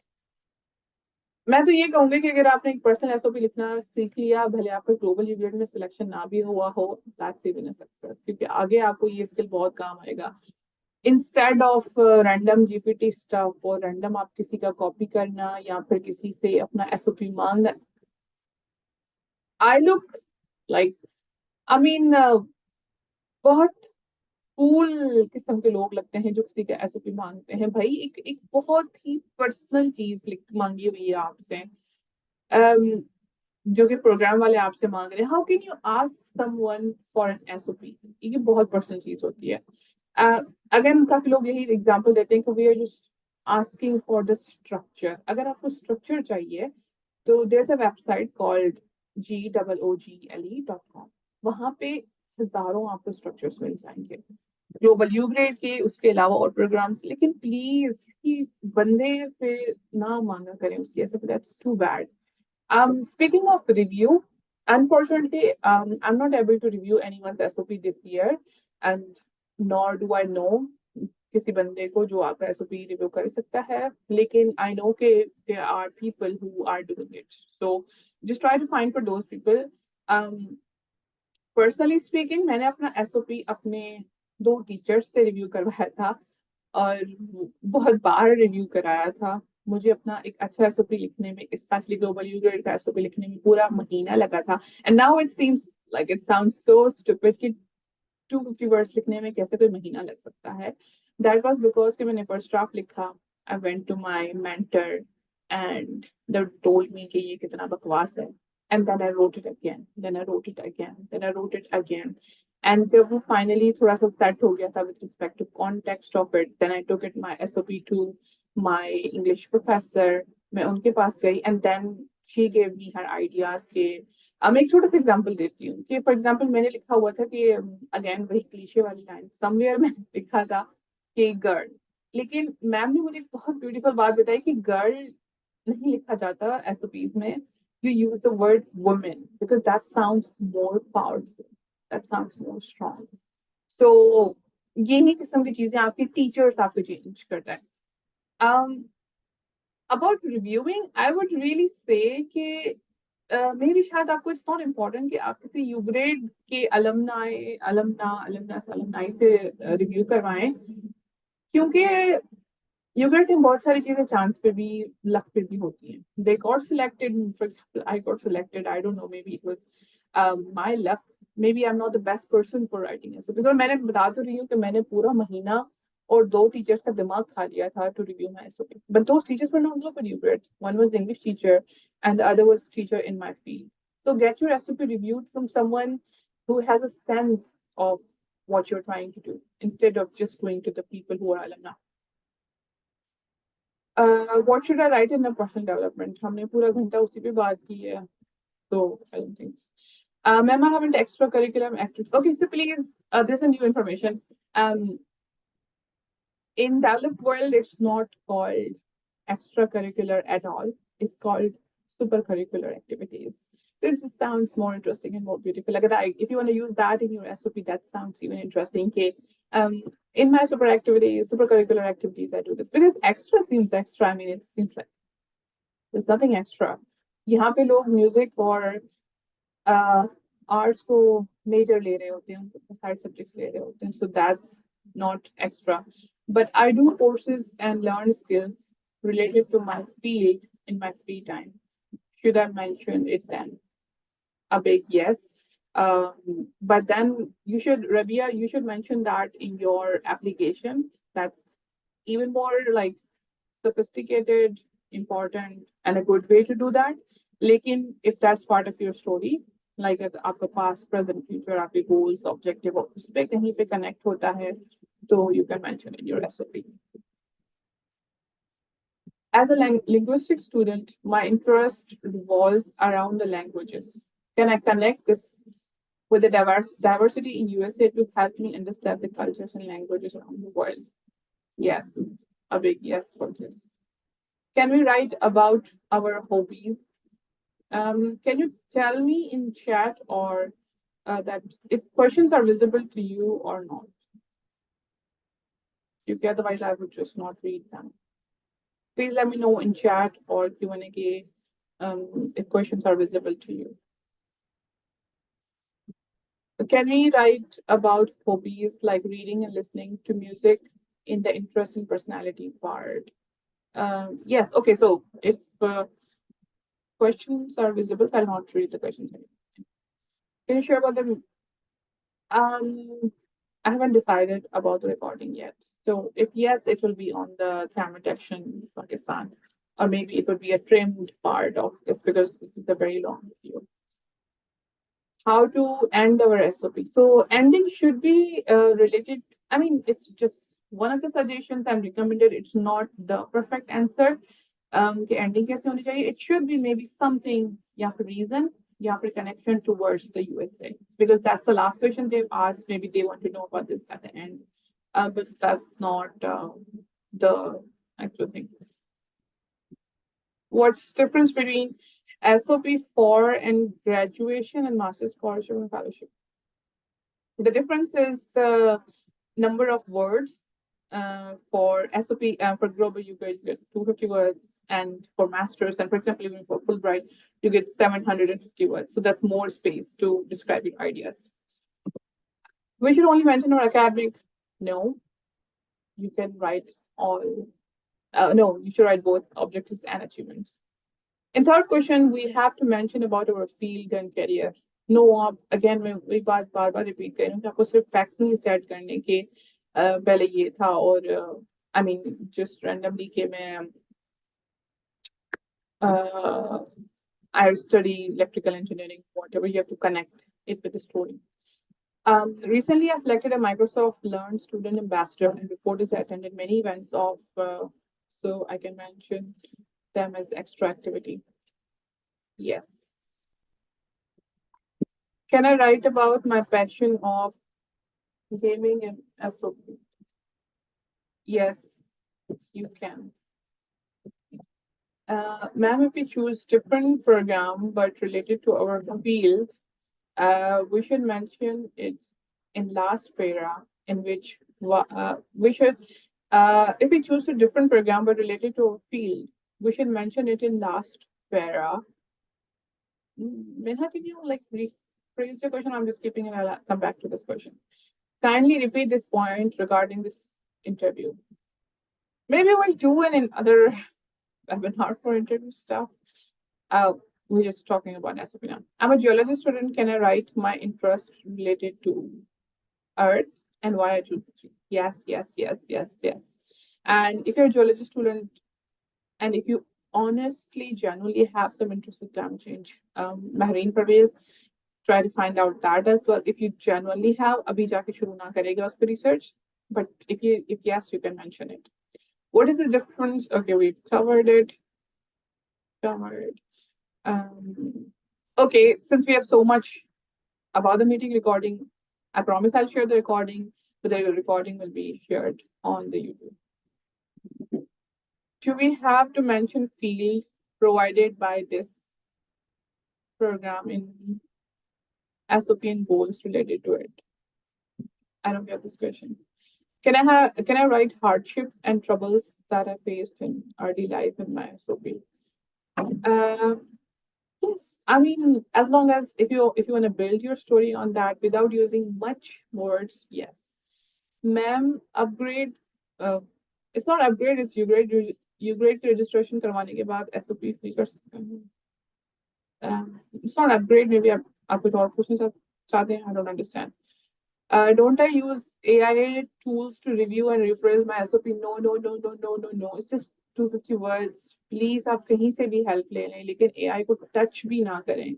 मैं तो ये कहूंगी कि अगर आपने एक पर्सनल एसओपी लिखना सीख लिया, भले आपका ग्लोबल यूग्रेड में सिलेक्शन ना भी हुआ हो, दैट्स इवन अ सक्सेस, क्योंकि आगे आपको ये स्किल बहुत काम आएगा. Instead of random GPT stuff और रैंडम आप किसी का कॉपी करना या फिर किसी से अपना एसओपी मांगना. I look like I mean बहुत कूल किस्म के लोग लगते हैं जो किसी का एसओपी मांगते हैं. भाई एक बहुत ही पर्सनल चीज मांगी हुई है आपसे, जो कि प्रोग्राम वाले आपसे मांग रहे हैं. How can you ask someone for an SOP? ये बहुत पर्सनल चीज होती है. अगर काफी लोग यही एग्जांपल देते हैं कि we are just asking for the structure. अगर आपको स्ट्रक्चर चाहिए तो there is a website called GOOGLE.com. वहां पे हजारों आपको स्ट्रक्चर्स मिल जाएंगे, ग्लोबल यूग्रेड के, उसके अलावा और प्रोग्राम्स. लेकिन प्लीज किसी बंदे से ना मांगा करें उसकी ऐसे, that's too bad. Speaking of review, unfortunately, I'm not able to review anyone's SOP this year, and nor do I know किसी बंदे को जो आपका SOP रिव्यू कर सकता है. लेकिन I know कि there are people who are doing it, so just try to find for those people. Personally speaking, मैंने अपना SOP अपने 2 टीचर्स से रिव्यू करवाया था और बहुत बार रिव्यू कराया था. मुझे अपना एक अच्छा एसओपी लिखने में, स्पेशली ग्लोबल यूग्रेड का एसओपी लिखने में पूरा महीना लगा था. And now it seems like it sounds so stupid कि 250 वर्ड्स लिखने में कैसे कोई महीना लग सकता है. दैट वाज बिकॉज कि मैंने फर्स्ट ड्राफ्ट लिखा, I went to my mentor and they told me कि ये कितना बकवास है. And then I wrote it again, then I wrote it again, then I wrote it again. And जब वो finally थोड़ा सा set हो गया था with respect to context of it, then I took it my SOP to my English professor. मैं उनके पास गई and then she gave me her ideas के. मैं एक छोटा सा एग्जाम्पल देती हूँ कि फॉर एग्जाम्पल मैंने लिखा हुआ था कि अगेन वही क्लीशे वाली लाइन, समवेयर मैंने लिखा था कि गर्ल, लेकिन मैम ने मुझे एक बहुत ब्यूटीफुल बात बताई कि गर्ल नहीं लिखा जाता एसओपीज में. You use the word woman because that sounds more powerful, that sounds more strong. So यही किस्म की चीजें आपके टीचर्स आपको चेंज करता है. About reviewing, I would really say कि maybe शायद आपको it's not important कि आप किसी यूग्रेड के अलमनाई से रिव्यू करवाएं, क्योंकि यूग्रेड में बहुत सारी चीजें चांस पे भी, लक पे भी होती हैं. They got selected, for example, I got selected. I don't know, maybe it was my luck maybe I'm not the best person for writing SOP. Because मैंने बता तो रही हूँ कि मैंने पूरा महीना और 2 teachers का दिमाग खा लिया था to review my SOP. But those teachers were not Global UGRAD. One was the English teacher and the other was teacher in my field. So get your SOP reviewed from someone who has a sense of what you're trying to do instead of just going to the people who are alumni. What should I write in a personal development? हमने पूरा घंटा उसी पे बात की है. So I don't think. Ma'am, I haven't extracurricular activities. Okay, so please, there's a new information. In developed world, it's not called extracurricular at all. It's called supercurricular activities. So it just sounds more interesting and more beautiful. Like if you want to use that in your SOP, that sounds even interesting. Okay. In my supercurricular activities, I do this because extra seems extra. I mean, it seems like there's nothing extra. यहाँ पे लोग music और arts को major ले रहे होते हैं, side subjects ले रहे होते हैं. So that's not extra. But I do courses and learn skills related to my field in my free time. Should I mention it then? A big yes. But then Rabia, you should mention that in your application. That's even more like sophisticated, important, and a good way to do that. Lekin, if that's part of your story, like आपका past, present, future, आपके goals, objective, और उस पे कहीं पे connect होता है, तो you can mention in your SOP. As a linguistic student, my interest revolves around the languages. Can I connect this with the diversity in USA to help me understand the cultures and languages around the world? Yes, a big yes for this. Can we write about our hobbies? Can you tell me in chat or that if questions are visible to you or not? If otherwise, I would just not read them. Please let me know in chat or Q&A if questions are visible to you. Can we write about hobbies like reading and listening to music in the interest and personality part? Yes. Okay. So if questions are visible, I'll not read the questions anymore. Can you share about them? I haven't decided about the recording yet. So if yes, it will be on the camera detection Pakistan, or maybe it would be a trimmed part of this because this is a very long video. How to end our SOP. So ending should be related. I mean, it's just one of the suggestions I'm recommended. It's not the perfect answer. Ending कैसे होनी चाहिए? It should be maybe something या फिर reason या फिर connection towards the USA because that's the last question they've asked. Maybe they want to know about this at the end, but that's not the actual thing. What's the difference between SOP 4 and graduation and master's scholarship and fellowship? The difference is the number of words for SOP for Global UGRAD, you get 250 words, and for masters, and for example, even for Fulbright, you get 750 words. So that's more space to describe your ideas. We should only mention our academic. No, you can write all. No, you should write both objectives and achievements. In third question, we have to mention about our field and career. No, again, मैं वही बात बार-बार repeat कर रही हूँ कि आपको सिर्फ facts नहीं start करने के पहले ये था और I mean just randomly कि मैं I study electrical engineering, whatever, you have to connect it with the story. Recently, I selected a Microsoft Learn Student Ambassador, and before this, I attended many events of, so I can mention them as extra activity. Yes. Can I write about my passion of gaming and SOP? Yes, you can. Ma'am, if we choose different program but related to our field, we should mention it in last para, in which we should, if we choose a different program but related to our field, we should mention it in last para. Minha, can you like rephrase your question? I'm just skipping and I'll come back to this question. Kindly repeat this point regarding this interview. Maybe we'll do an other webinar for interview stuff. we're just talking about SOP now. I'm a geology student. Can I write my interest related to Earth and why I choose it? Yes, yes, yes, yes, yes. And if you're a geology student, and if you honestly, genuinely have some interest with climate change, Mehreen Pervez, try to find out that as well. If you genuinely have, abhi jaake shuru na karega uska research, but if yes, you can mention it. What is the difference? Okay, we've covered it. Covered. Okay, since we have so much about the meeting recording, I promise I'll share the recording, but the recording will be shared on the YouTube. Do we have to mention fields provided by this program in SOP and goals related to it? I don't get this question. Can I write hardships and troubles that I faced in early life in my SOP? Yes, I mean, as long as if you want to build your story on that without using much words, yes. Ma'am, upgrade. Uh, it's not upgrade. It's UGRADE. UGRADE की registration करवाने के बाद SOP free कर सकते हैं. It's not upgrade. Maybe आप कुछ और पूछना चाहते हैं. I don't understand. Don't I use AI tools to review and rephrase my SOP? No, no, no, no, no, no, no. It's just 250 words. Please, आप कहीं से भी help ले लें, लेकिन AI को touch भी ना करें.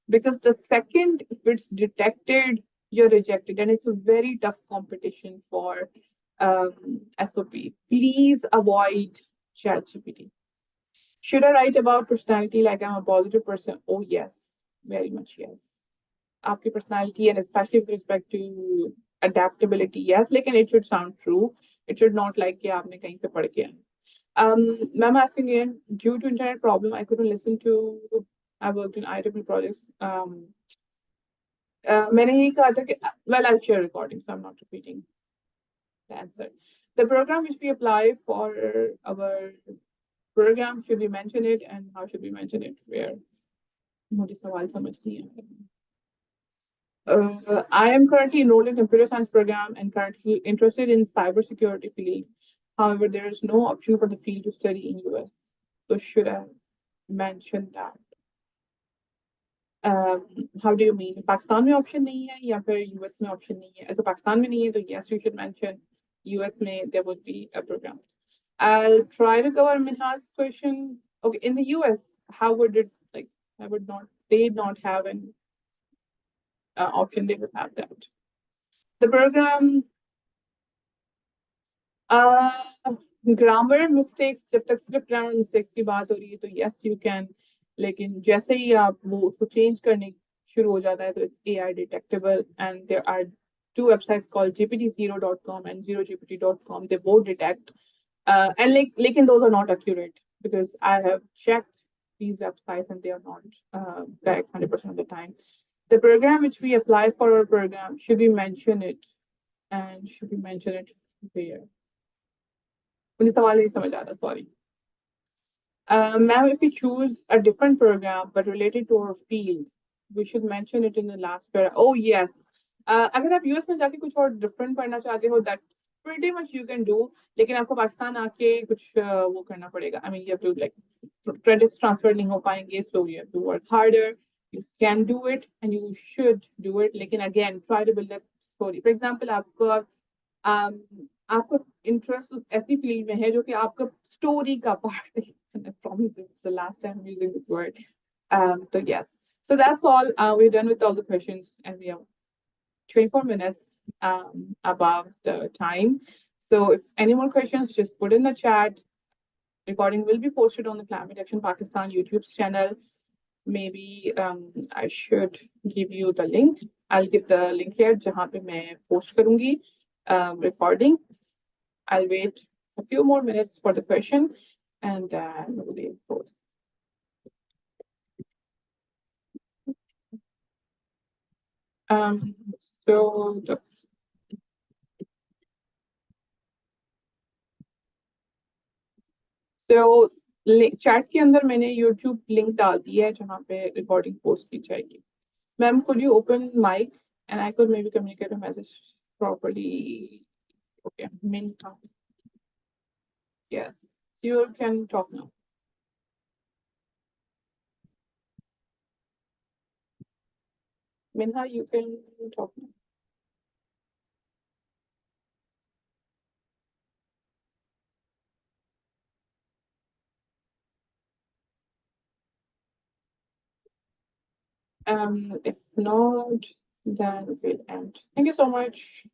Because the second it's detected, you're rejected, and it's a very tough competition for SOP. Please avoid ChatGPT. Should I write about personality like I'm a positive person? Oh yes, very much yes. आपकी personality and especially with respect to adaptability, yes, लेकिन it should sound true. It should not like कि आपने कहीं से पढ़ के आए. Ma'am asking again, due to internet problem, I couldn't listen to. I worked in IEEE projects. मैंने यही कहा था कि well, I'll share recording, so I'm not repeating the answer. The program which we apply for our program, should we mention it and how should we mention it? Where? मुझे सवाल समझ नहीं आ रहा. I am currently enrolled in computer science program and currently interested in cybersecurity field. However, there is no option for the field to study in US. So should I mention that? How do you mean? Pakistan में option नहीं है या फिर US में option नहीं है? अगर पाकिस्तान में नहीं है तो yes, you should mention. US में there would be a program. I'll try to cover Minha's question. Okay, in the US, how would it like? They not have an option. They would have that. The program. Grammar mistakes जब तक सिर्फ grammar mistakes की बात हो रही है तो yes you can, लेकिन जैसे ही आप वो उसको चेंज करने शुरू हो जाता है तो it's AI detectable and there are two websites called gpt0.com and 0gpt.com. They both detect and like those are not accurate because I have checked these websites and they are not correct 100% of the time. The program which we apply for our program, should we mention it and should we mention it here? मुझे सवाल नहीं समझ आ रहा, sorry. Ma'am, if we choose a different program but related to our field, we should mention it in the last paragraph. Oh yes. अगर आप US में जाके कुछ और different पढ़ना चाहते हो, that pretty much you can do. लेकिन आपको पाकिस्तान आके कुछ वो करना पड़ेगा. I mean, you have to like credits transfer नहीं हो पाएंगे, so you have to work harder. You can do it and you should do it. लेकिन again, try to build a story. For example, आपको interest ऐसी field में है जो कि आपका स्टोरी का पार्ट है. I promise this is the last time I'm using this word. So yes. So that's all. We're done with all the questions and we have 24 minutes above the time. So if any more questions, just put in the chat. Recording will be posted on the Climate Action Pakistan YouTube channel. Maybe I should give you the link. I'll give the link here जहाँ पे मैं post करूँगी recording. I'll wait a few more minutes for the question and we'll post. So chat के अंदर मैंने YouTube link डाल दी है जहाँ पे recording post की जाएगी. Ma'am, could you open mic and I could maybe communicate a message properly? Okay, main topic. Yes, you can talk now. Minha, you can talk now. If not, then we'll end. Thank you so much